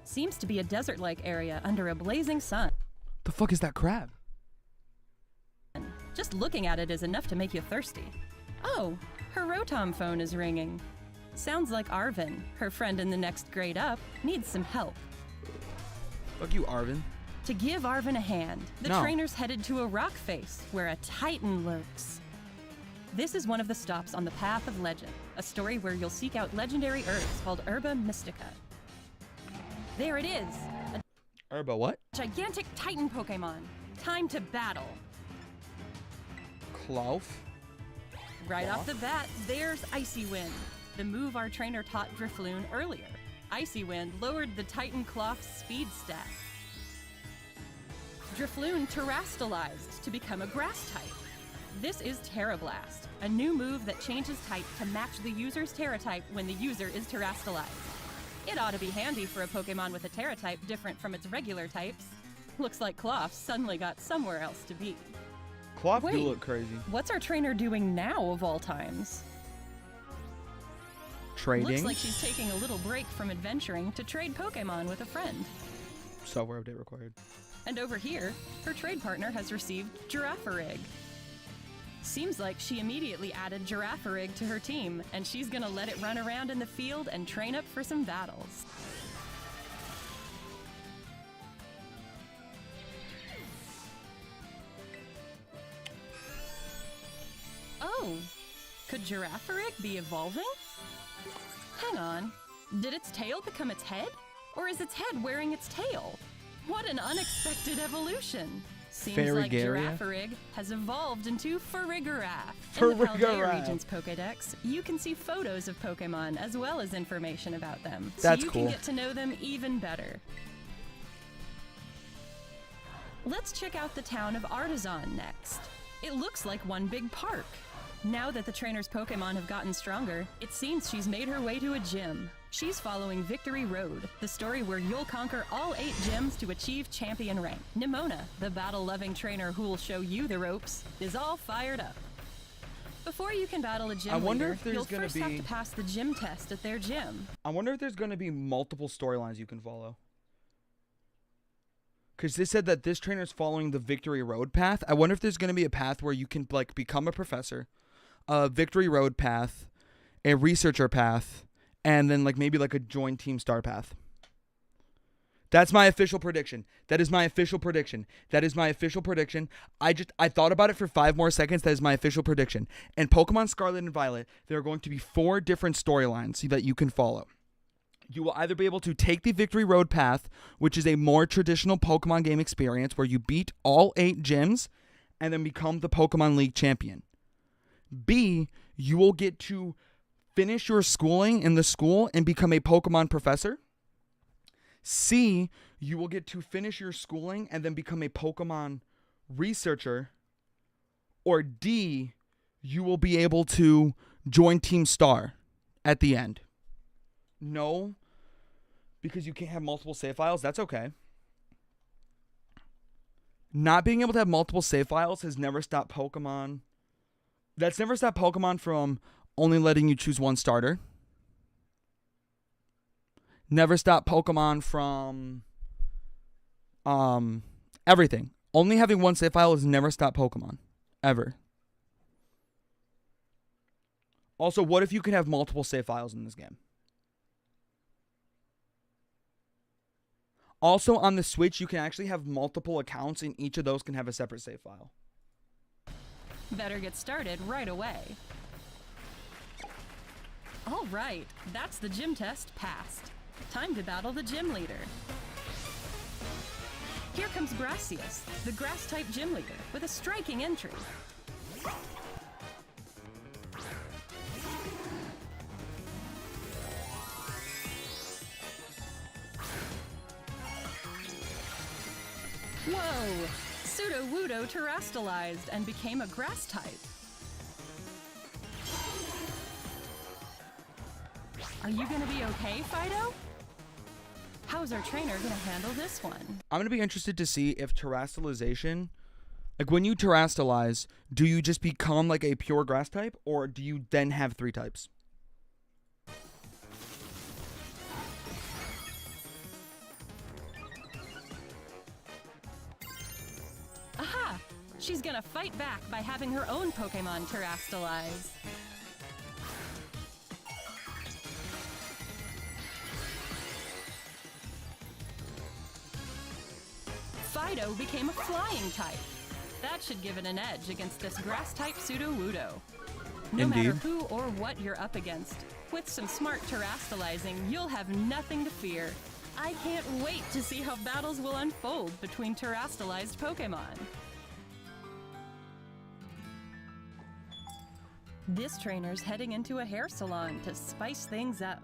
Seems to be a desert-like area under a blazing sun. The fuck is that crab? Just looking at it is enough to make you thirsty. Oh, her Rotom phone is ringing. Sounds like Arvin, her friend in the next grade up, needs some help. Fuck you, Arvin. To give Arvin a hand, the No. trainer's headed to a rock face where a Titan lurks. This is one of the stops on the Path of Legend, a story where you'll seek out legendary herbs called Herba Mystica. There it is, a Herba what? gigantic Titan Pokemon. Time to battle. Clouf? Right off the bat, there's Icy Wind, the move our trainer taught Drifloon earlier. Icy Wind lowered the Titan Clough's speed stat. Drifloon terastallized to become a grass type. This is Terra Blast, a new move that changes type to match the user's Terra type when the user is terastallized. It ought to be handy for a Pokemon with a Terra type different from its regular types. Looks like Clough suddenly got somewhere else to be. Clough do Wait. look crazy. What's our trainer doing now of all times? Trading? Looks like she's taking a little break from adventuring to trade Pokemon with a friend. Software update required. And over here, her trade partner has received Girafarig. Seems like she immediately added Girafarig to her team, and she's gonna let it run around in the field and train up for some battles. Could Giraffaric be evolving? Hang on. Did its tail become its head? Or is its head wearing its tail? What an unexpected evolution! Seems like Farigiraf? Giraffaric has evolved into Farigiraf. In the Paldea Farigiraf. region's Pokédex, you can see photos of Pokémon as well as information about them. That's so you cool. can get to know them even better. Let's check out the town of Artisan next. It looks like one big park. Now that the trainer's Pokémon have gotten stronger, it seems she's made her way to a gym. She's following Victory Road, the story where you'll conquer all 8 gyms to achieve champion rank. Nimona, the battle-loving trainer who'll show you the ropes, is all fired up. Before you can battle a gym I wonder leader, if there's you'll gonna first have be- to pass the gym test at their gym. I wonder if there's going to be multiple storylines you can follow. Because they said that this trainer is following the Victory Road path. I wonder if there's going to be a path where you can like become a professor, a Victory Road path, a researcher path, and then like maybe like a join Team Star path. That's my official prediction. That is my official prediction. That is my official prediction. I thought about it for 5 more seconds. That is my official prediction. In Pokemon Scarlet and Violet, there are going to be 4 different storylines that you can follow. You will either be able to take the Victory Road path, which is a more traditional Pokemon game experience where you beat all 8 gyms and then become the Pokemon League champion. B, you will get to finish your schooling in the school and become a Pokemon professor. C, you will get to finish your schooling and then become a Pokemon researcher. Or D, you will be able to join Team Star at the end. No, because you can't have multiple save files. That's okay. Not being able to have multiple save files has never stopped Pokemon. That's never stopped Pokemon from only letting you choose one starter. Never stopped Pokemon from everything. Only having one save file has never stopped Pokemon. Ever. Also, what if you can have multiple save files in this game? Also, on the Switch, you can actually have multiple accounts, and each of those can have a separate save file. Better get started right away. All right, that's the gym test passed. Time to battle the gym leader. Here comes Brassius, the grass-type gym leader, with a striking entry. Whoa! Sudowoodo terastallized and became a grass type. Are you gonna be okay, Fido? How's our trainer gonna handle this one? I'm going to be interested to see if terastallization, like when you terastallize, do you just become like a pure grass type, or do you then have 3 types? Aha! She's gonna fight back by having her own Pokemon terastallize. Fido became a flying type. That should give it an edge against this grass-type Sudowoodo. No matter Indeed. who or what you're up against, with some smart terastallizing, you'll have nothing to fear. I can't wait to see how battles will unfold between terastallized Pokemon. This trainer's heading into a hair salon to spice things up.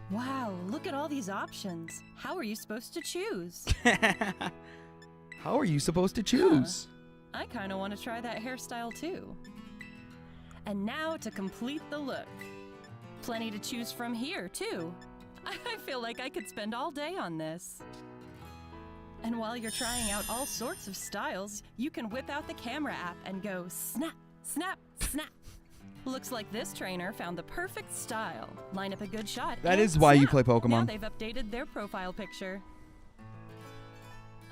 Wow, look at all these options. How are you supposed to choose? How are you supposed to choose? I kind of want to try that hairstyle too. And now to complete the look. Plenty to choose from here too. I feel like I could spend all day on this. And while you're trying out all sorts of styles, you can whip out the camera app and go snap, snap, snap. Looks like this trainer found the perfect style. Line up a good shot. That and is why you snap. play Pokemon. Now they've updated their profile picture.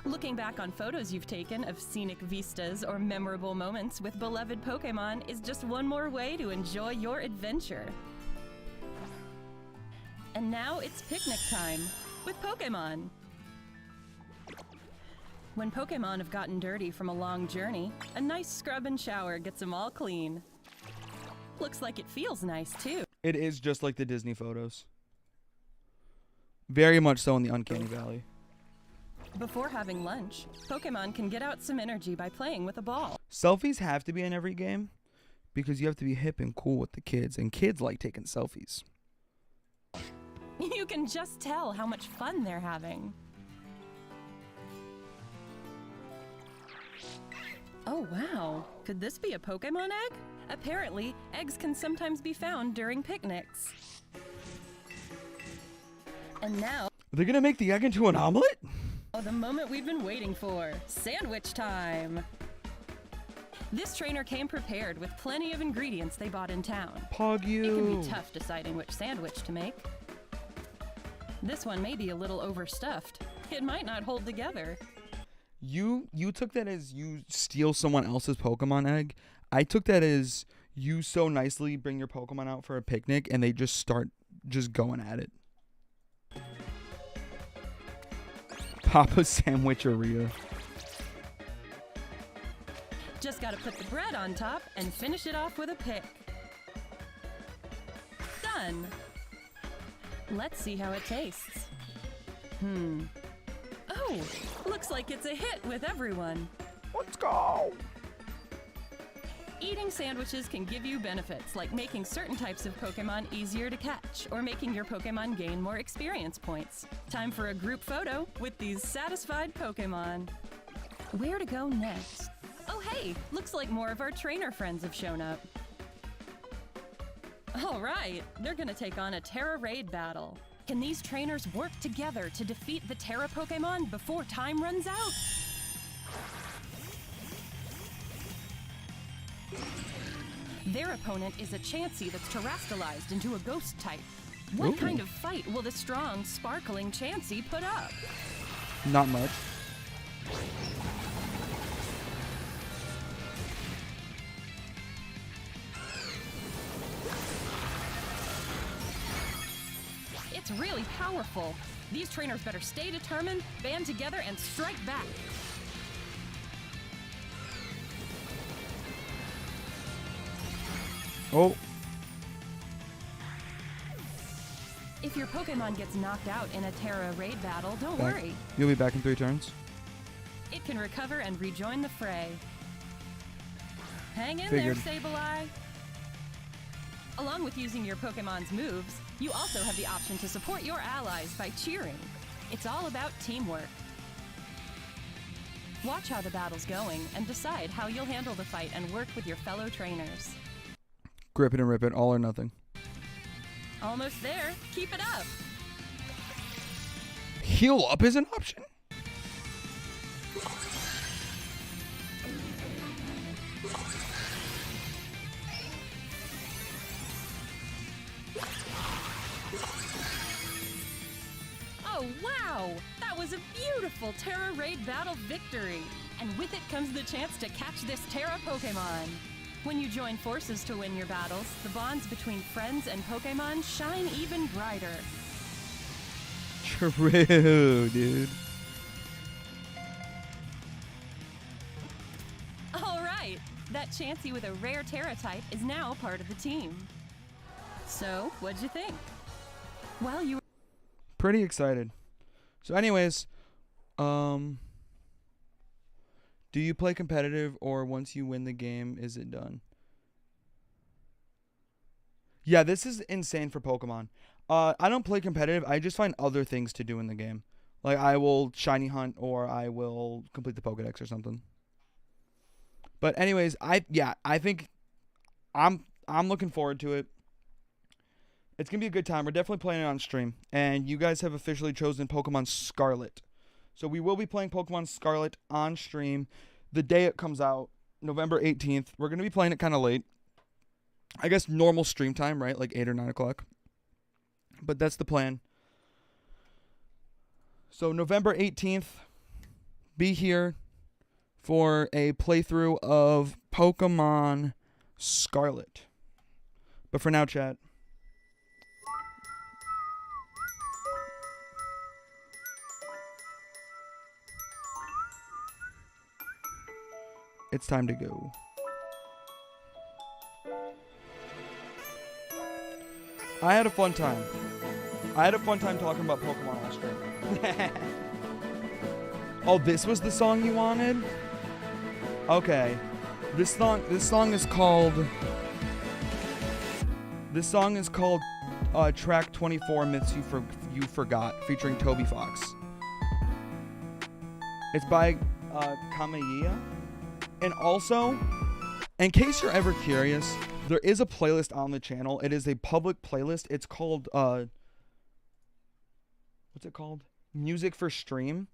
Looking back on photos you've taken of scenic vistas or memorable moments with beloved Pokemon is just one more way to enjoy your adventure. And now it's picnic time with Pokemon. When Pokemon have gotten dirty from a long journey, a nice scrub and shower gets them all clean. Looks like it feels nice, too. It is just like the Disney photos. Very much so in the Uncanny Valley. Before having lunch, Pokemon can get out some energy by playing with a ball. Selfies have to be in every game because you have to be hip and cool with the kids, and kids like taking selfies. You can just tell how much fun they're having. Oh wow, could this be a Pokemon egg? Apparently, eggs can sometimes be found during picnics. And now, Are they gonna make the egg into an omelet? the moment we've been waiting for, sandwich time. This trainer came prepared with plenty of ingredients they bought in town. Pog you. It can be tough deciding which sandwich to make. This one may be a little overstuffed. It might not hold together. You took that as you steal someone else's Pokemon egg. I took that as you so nicely bring your Pokemon out for a picnic and they just start just going at it. Papa Sandwicheria. Just gotta put the bread on top and finish it off with a pick. Done! Let's see how it tastes. Oh, looks like it's a hit with everyone. Let's go. Eating sandwiches can give you benefits like making certain types of Pokemon easier to catch or making your Pokemon gain more experience points. Time for a group photo with these satisfied Pokemon. Where to go next? Oh hey, looks like more of our trainer friends have shown up. All right, they're gonna take on a Terra Raid battle. Can these trainers work together to defeat the Terra Pokemon before time runs out? Their opponent is a Chansey that's terrestrialized into a ghost type. What Ooh. kind of fight will the strong, sparkling Chansey put up? Not much. It's really powerful. These trainers better stay determined, band together, and strike back. Oh, If your Pokemon gets knocked out in a Terra Raid battle, don't back. worry. You'll be back in 3 turns. It can recover and rejoin the fray. Hang in Figured. there, Sableye! Along with using your Pokemon's moves, you also have the option to support your allies by cheering. It's all about teamwork. Watch how the battle's going and decide how you'll handle the fight and work with your fellow trainers. Grip it and rip it, all or nothing. Almost there. Keep it up. Heal up is an option. Oh, wow! That was a beautiful Terra Raid battle victory! And with it comes the chance to catch this Terra Pokemon. When you join forces to win your battles, the bonds between friends and Pokemon shine even brighter. True, dude. All right! That Chansey with a rare Terra type is now part of the team. So, what'd you think? Well, you Pretty excited. So anyways, do you play competitive or once you win the game, is it done? Yeah, this is insane for Pokemon. I don't play competitive. I just find other things to do in the game. Like I will shiny hunt or I will complete the Pokedex or something. But anyways, I think I'm looking forward to it. It's going to be a good time. We're definitely playing it on stream. And you guys have officially chosen Pokemon Scarlet. So we will be playing Pokemon Scarlet on stream the day it comes out, November 18th. We're going to be playing it kind of late. I guess normal stream time, right? Like 8 or 9 o'clock. But that's the plan. So November 18th, be here for a playthrough of Pokemon Scarlet. But for now, chat. It's time to go. I had a fun time. I had a fun time talking about Pokemon all stream. Oh, this was the song you wanted? Okay. This song is called track 24 Myths You Forgot, featuring Toby Fox. It's by Kamiya. And also, in case you're ever curious, there is a playlist on the channel. It is a public playlist. It's called what's it called? Music for Stream.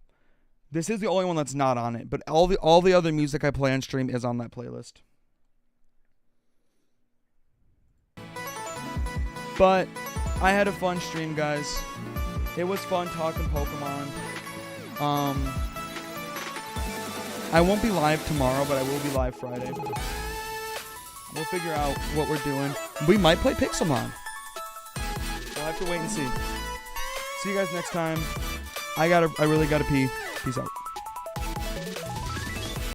This is the only one that's not on it, but all the other music I play on stream is on that playlist. But I had a fun stream, guys. It was fun talking Pokemon. I won't be live tomorrow, but I will be live Friday. We'll figure out what we're doing. We might play Pixelmon. We'll have to wait and see. See you guys next time. I really gotta pee. Peace out.